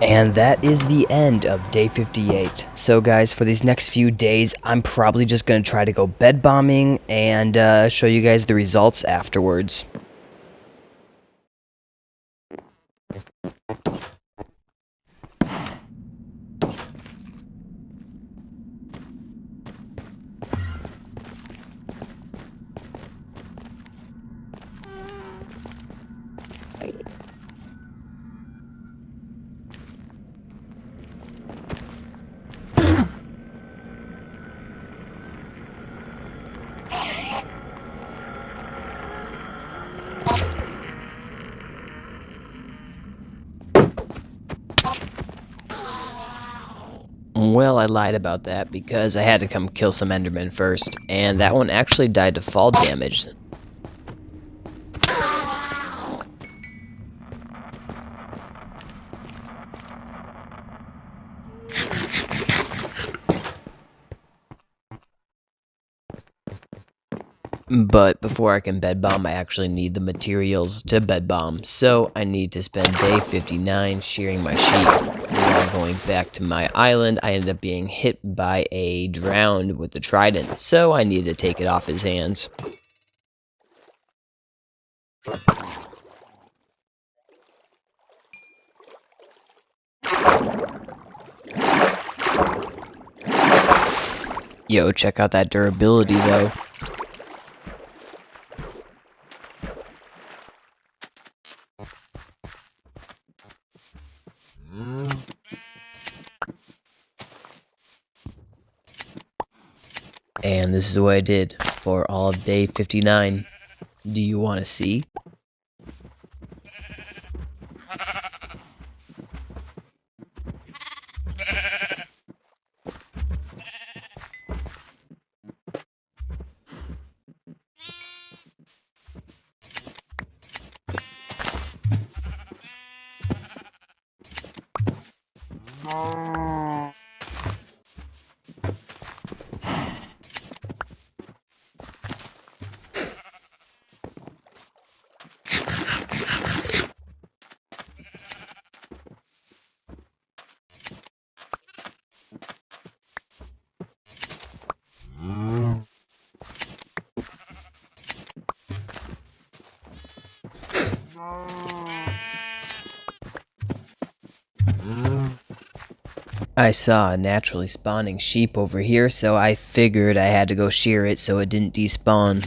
A: And that is the end of day 58. So guys, for these next few days, I'm probably just going to try to go bed bombing and show you guys the results afterwards. Well, I lied about that because I had to come kill some Endermen first, and that one actually died to fall damage. But before I can bed bomb, I actually need the materials to bed bomb, so I need to spend day 59 shearing my sheep. While going back to my island, I ended up being hit by a drowned with the trident, so I needed to take it off his hands. Yo, check out that durability though. And this is what I did for all of day 59. Do you want to see? I saw a naturally spawning sheep over here, so I figured I had to go shear it so it didn't despawn.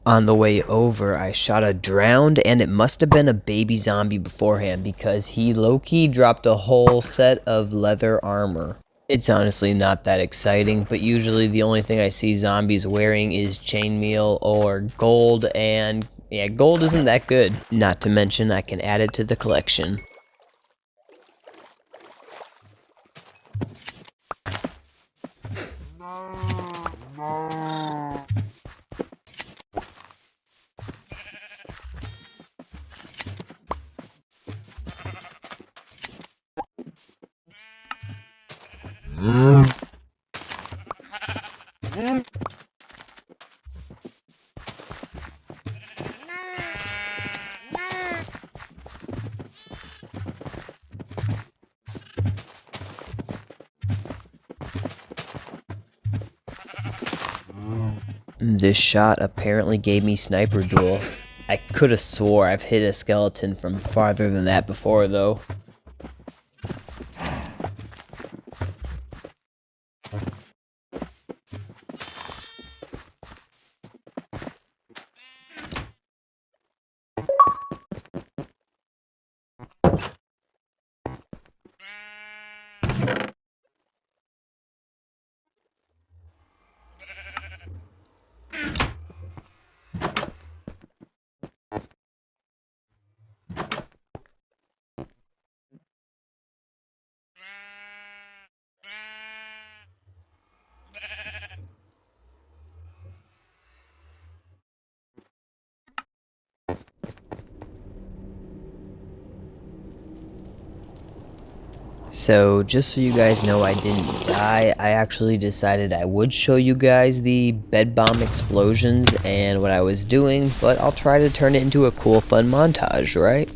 A: On the way over, I shot a drowned, and it must have been a baby zombie beforehand because he low-key dropped a whole set of leather armor. It's honestly not that exciting, but usually the only thing I see zombies wearing is chainmail or gold, and yeah, gold isn't that good. Not to mention I can add it to the collection. This shot apparently gave me sniper duel. I could have swore I've hit a skeleton from farther than that before though. So just so you guys know I didn't die, I actually decided I would show you guys the bed bomb explosions and what I was doing, but I'll try to turn it into a cool fun montage, right?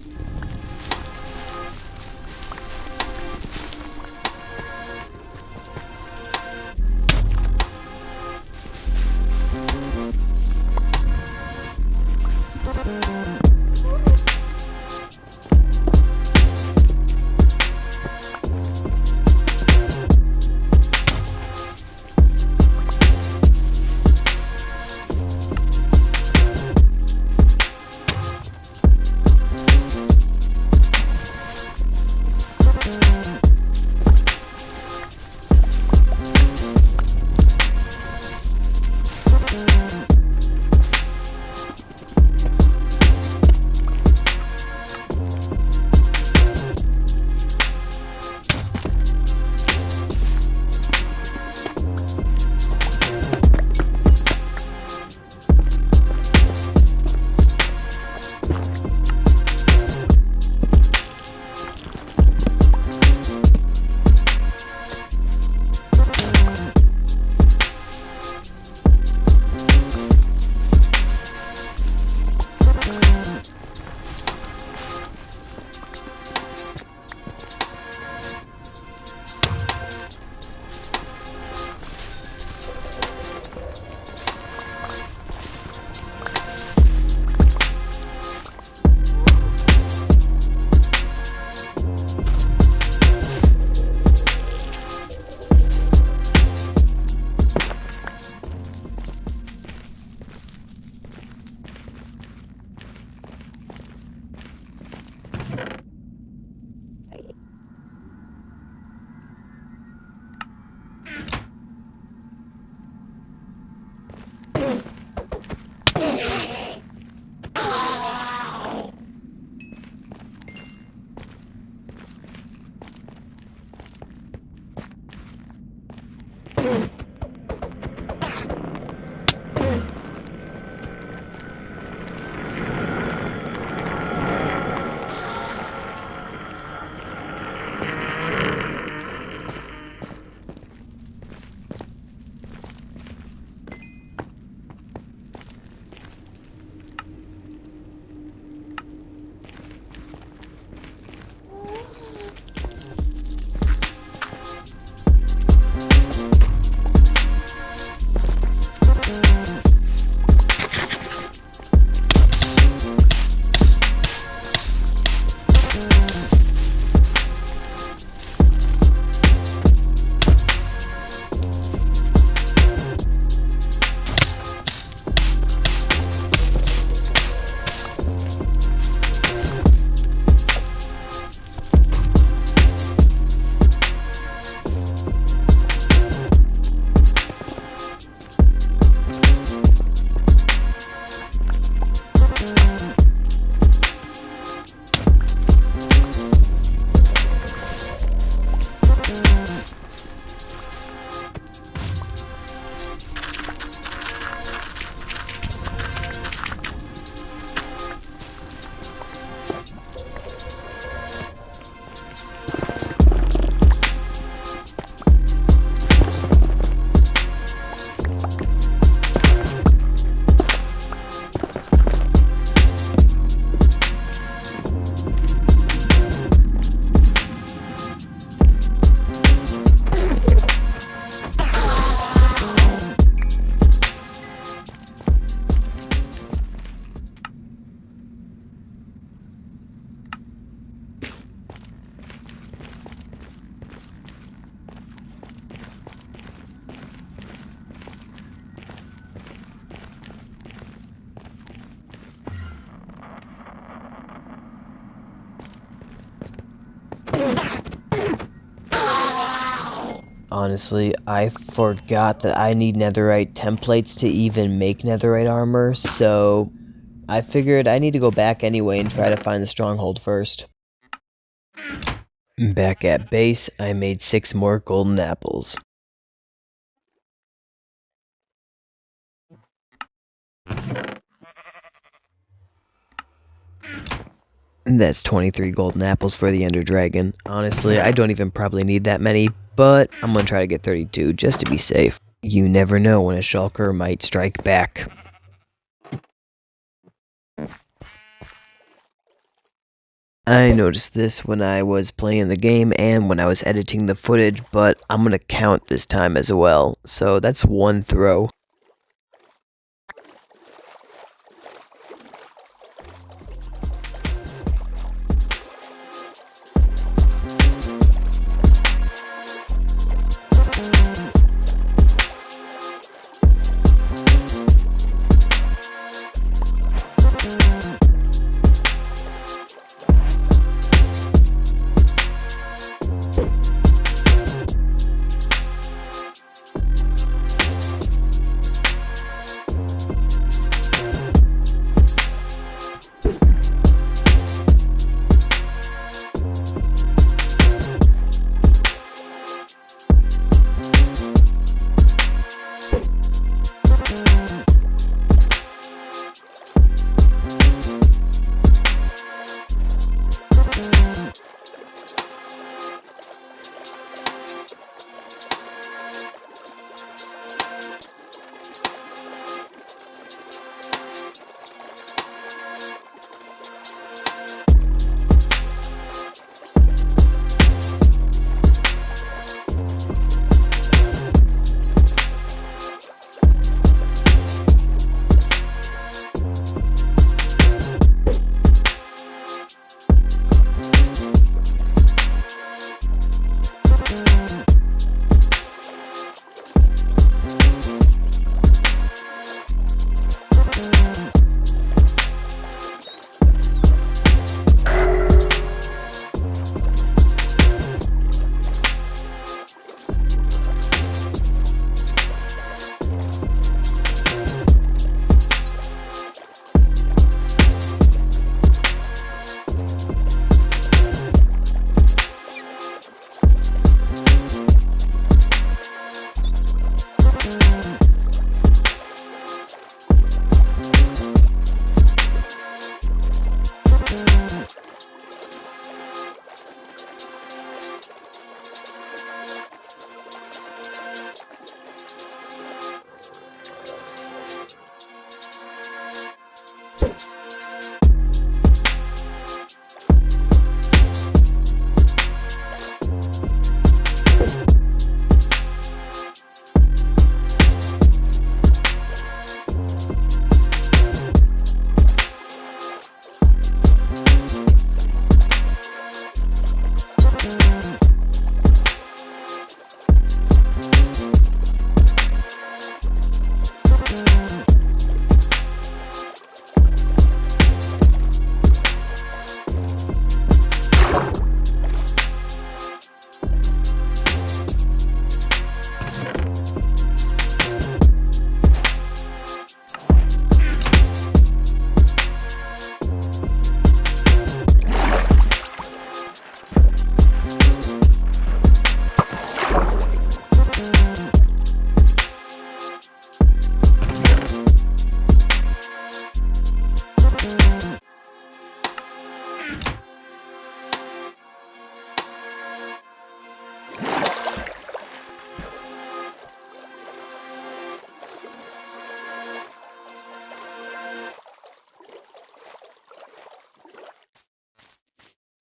A: Honestly, I forgot that I need netherite templates to even make netherite armor, so I figured I need to go back anyway and try to find the stronghold first. Back at base, I made 6 more golden apples. And that's 23 golden apples for the Ender Dragon. Honestly, I don't even probably need that many, but I'm gonna try to get 32 just to be safe. You never know when a shulker might strike back. I noticed this when I was playing the game and when I was editing the footage, but I'm gonna count this time as well, so that's 1 throw.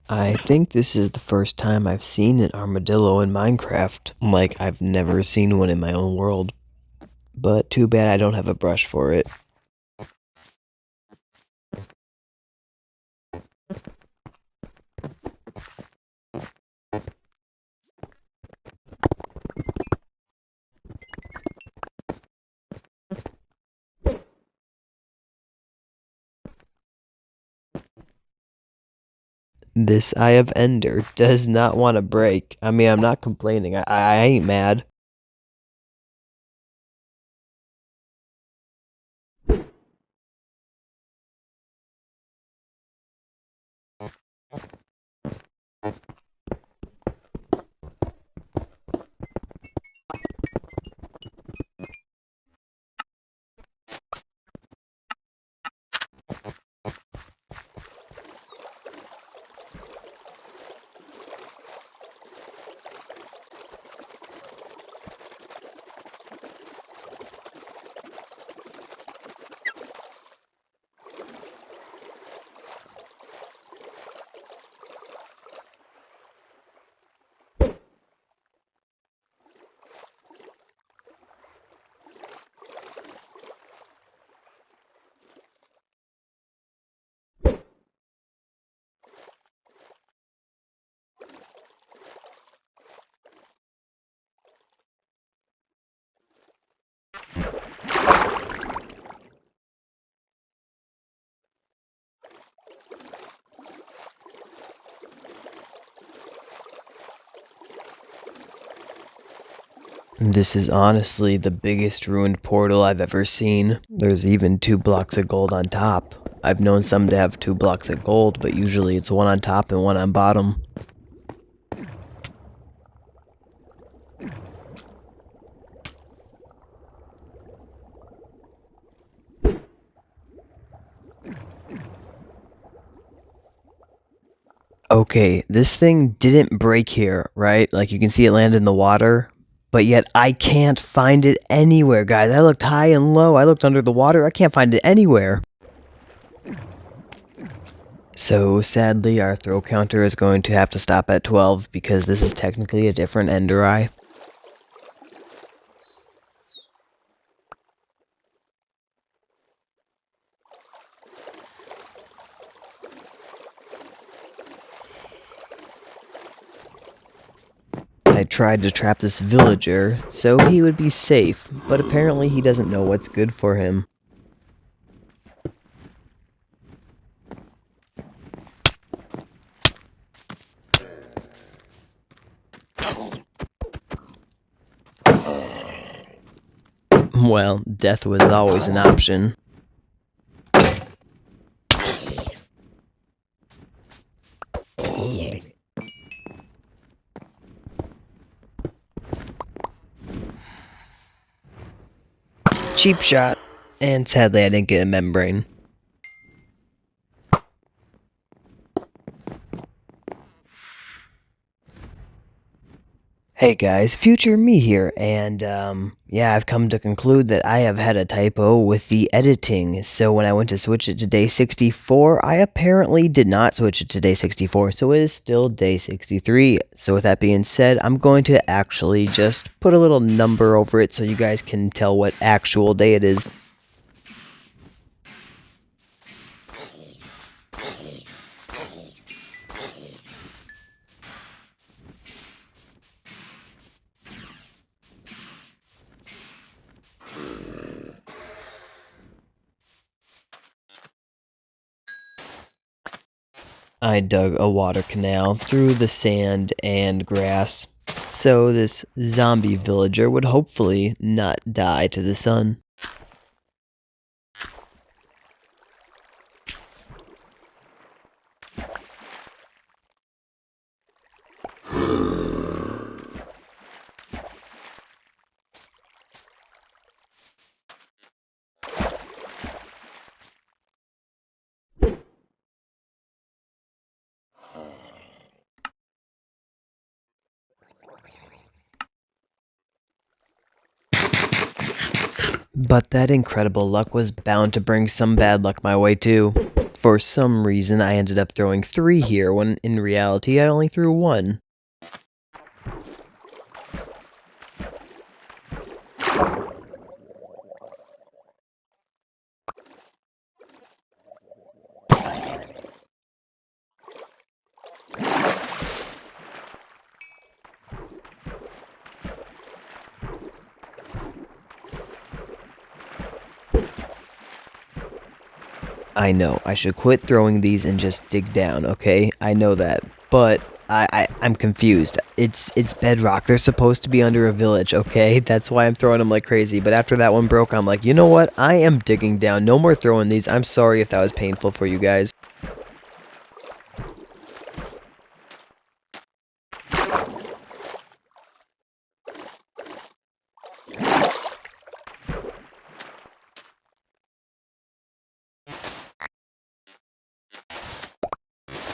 A: I think this is the first time I've seen an armadillo in Minecraft. Like, I've never seen one in my own world. But too bad I don't have a brush for it. This Eye of Ender does not want to break. I mean, I'm not complaining. I ain't mad. This is honestly the biggest ruined portal I've ever seen. There's even 2 blocks of gold on top. I've known some to have 2 blocks of gold, but usually it's one on top and one on bottom. Okay, this thing didn't break here, right? Like you can see it land in the water, but yet I can't find it anywhere, guys. I looked high and low. I looked under the water. I can't find it anywhere. So sadly, our throw counter is going to have to stop at 12 because this is technically a different Ender Eye. I tried to trap this villager so he would be safe, but apparently he doesn't know what's good for him. Well, death was always an option. Cheap shot, and sadly I didn't get a membrane. Hey guys, future me here, and yeah, I've come to conclude that I have had a typo with the editing. So when I went to switch it to day 64, I apparently did not switch it to day 64, so it is still day 63. So with that being said, I'm going to actually just put a little number over it so you guys can tell what actual day it is. I dug a water canal through the sand and grass, so this zombie villager would hopefully not die to the sun. But that incredible luck was bound to bring some bad luck my way too. For some reason I ended up throwing 3 here when in reality I only threw 1. I know, I should quit throwing these and just dig down, okay? I know that, but I'm confused. It's bedrock. They're supposed to be under a village, okay? That's why I'm throwing them like crazy. But after that one broke, I'm like, you know what? I am digging down. No more throwing these. I'm sorry if that was painful for you guys.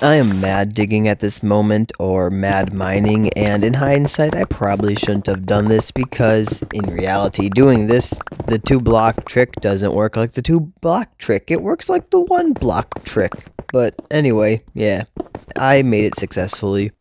A: I am mad digging at this moment, or mad mining, and in hindsight I probably shouldn't have done this because, in reality, doing this, the 2-block trick doesn't work like the 2-block trick, it works like the 1-block trick. But anyway, yeah, I made it successfully.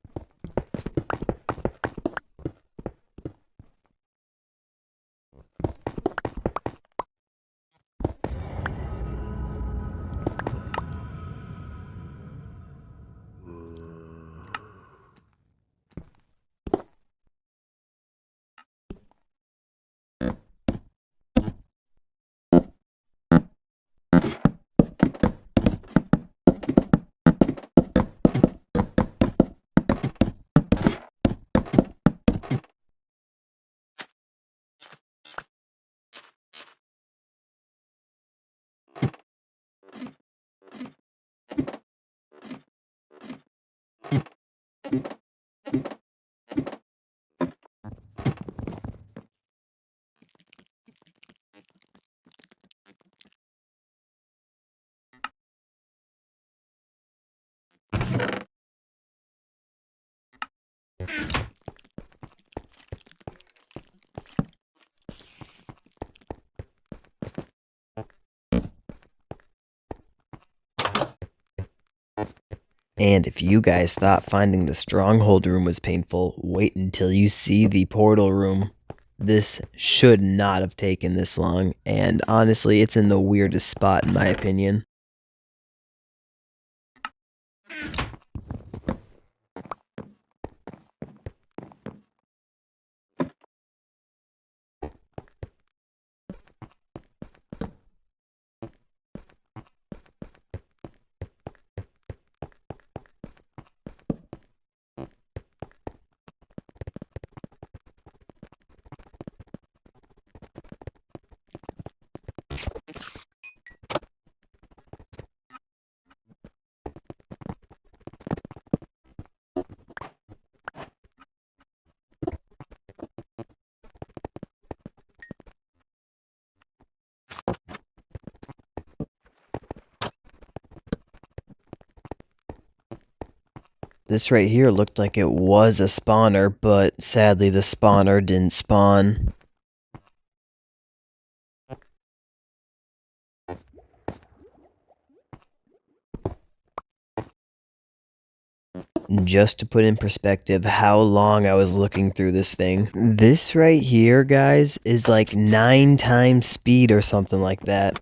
A: And if you guys thought finding the stronghold room was painful, wait until you see the portal room. This should not have taken this long, and honestly, it's in the weirdest spot in my opinion. This right here looked like it was a spawner, but sadly the spawner didn't spawn. Just to put in perspective how long I was looking through this thing. This right here, guys, is like 9 times speed or something like that.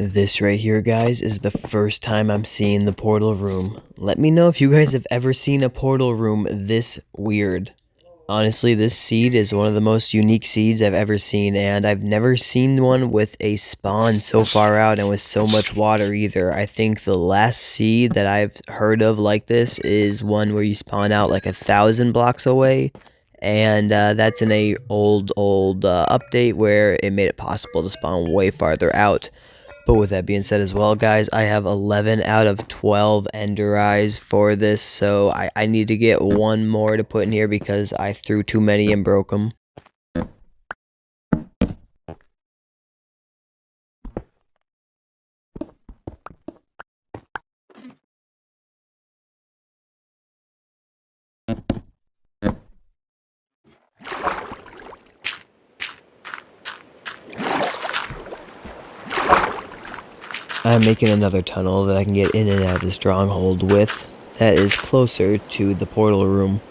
A: This right here, guys, is the first time I'm seeing the portal room. Let me know if you guys have ever seen a portal room this weird. Honestly, this seed is one of the most unique seeds I've ever seen, and I've never seen one with a spawn so far out and with so much water either. I think the last seed that I've heard of like this is one where you spawn out like 1,000 blocks away, and that's in a old update where it made it possible to spawn way farther out. But with that being said as well, guys, I have 11 out of 12 Ender Eyes for this, so I need to get one more to put in here because I threw too many and broke them. I'm making another tunnel that I can get in and out of the stronghold with that is closer to the portal room.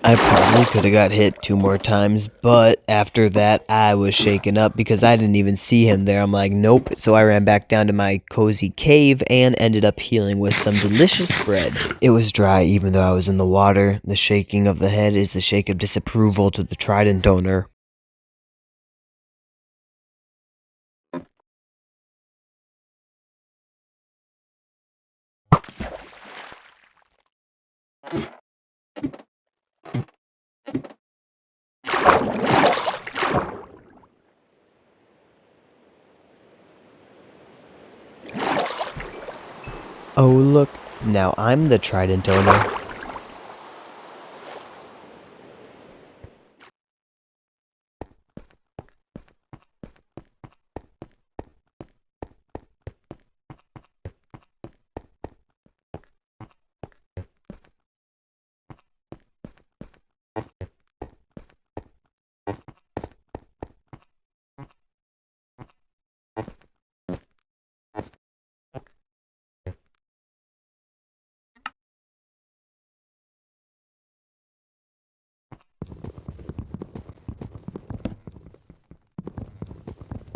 A: I probably could have got hit 2 more times, but after that I was shaken up because I didn't even see him there. I'm like, nope. So I ran back down to my cozy cave and ended up healing with some delicious bread. It was dry even though I was in the water. The shaking of the head is the shake of disapproval to the trident owner. Oh look, now I'm the trident owner.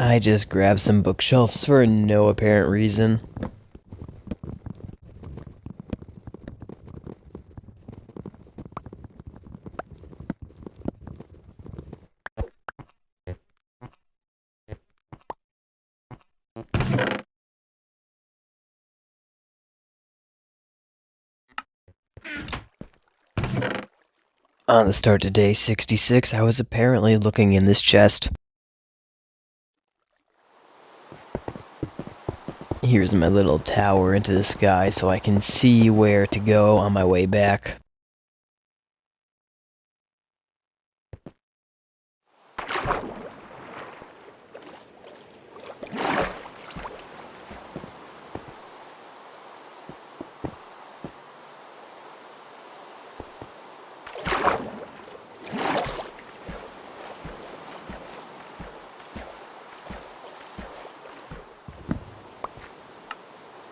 A: I just grabbed some bookshelves for no apparent reason. On the start to day 66, I was apparently looking in this chest. Here's my little tower into the sky so I can see where to go on my way back.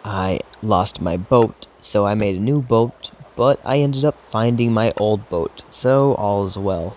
A: I lost my boat, so I made a new boat, but I ended up finding my old boat, so all is well.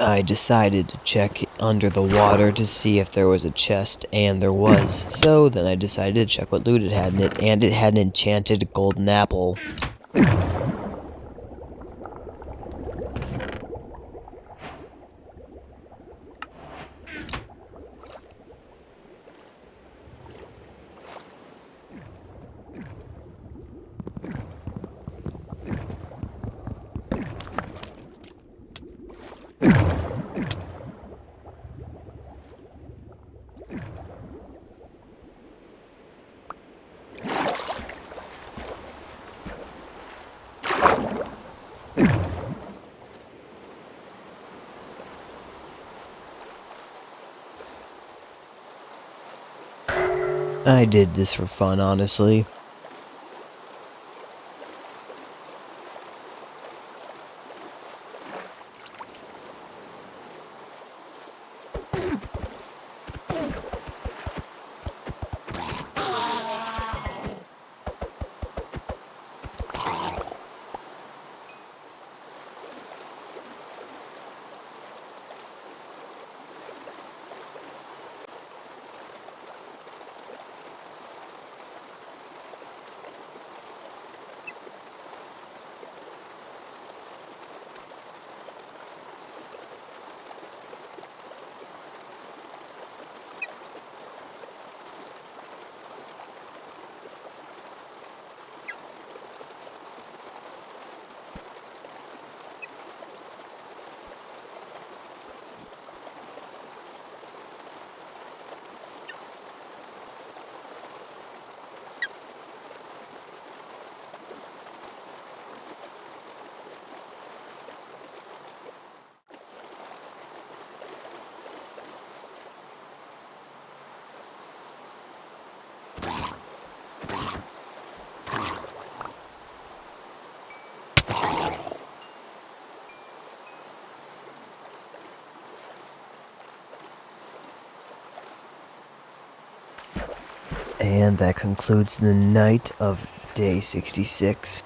A: I decided to check under the water to see if there was a chest, and there was. So then I decided to check what loot it had in it, and it had an enchanted golden apple. I did this for fun, honestly. And that concludes the night of day 66.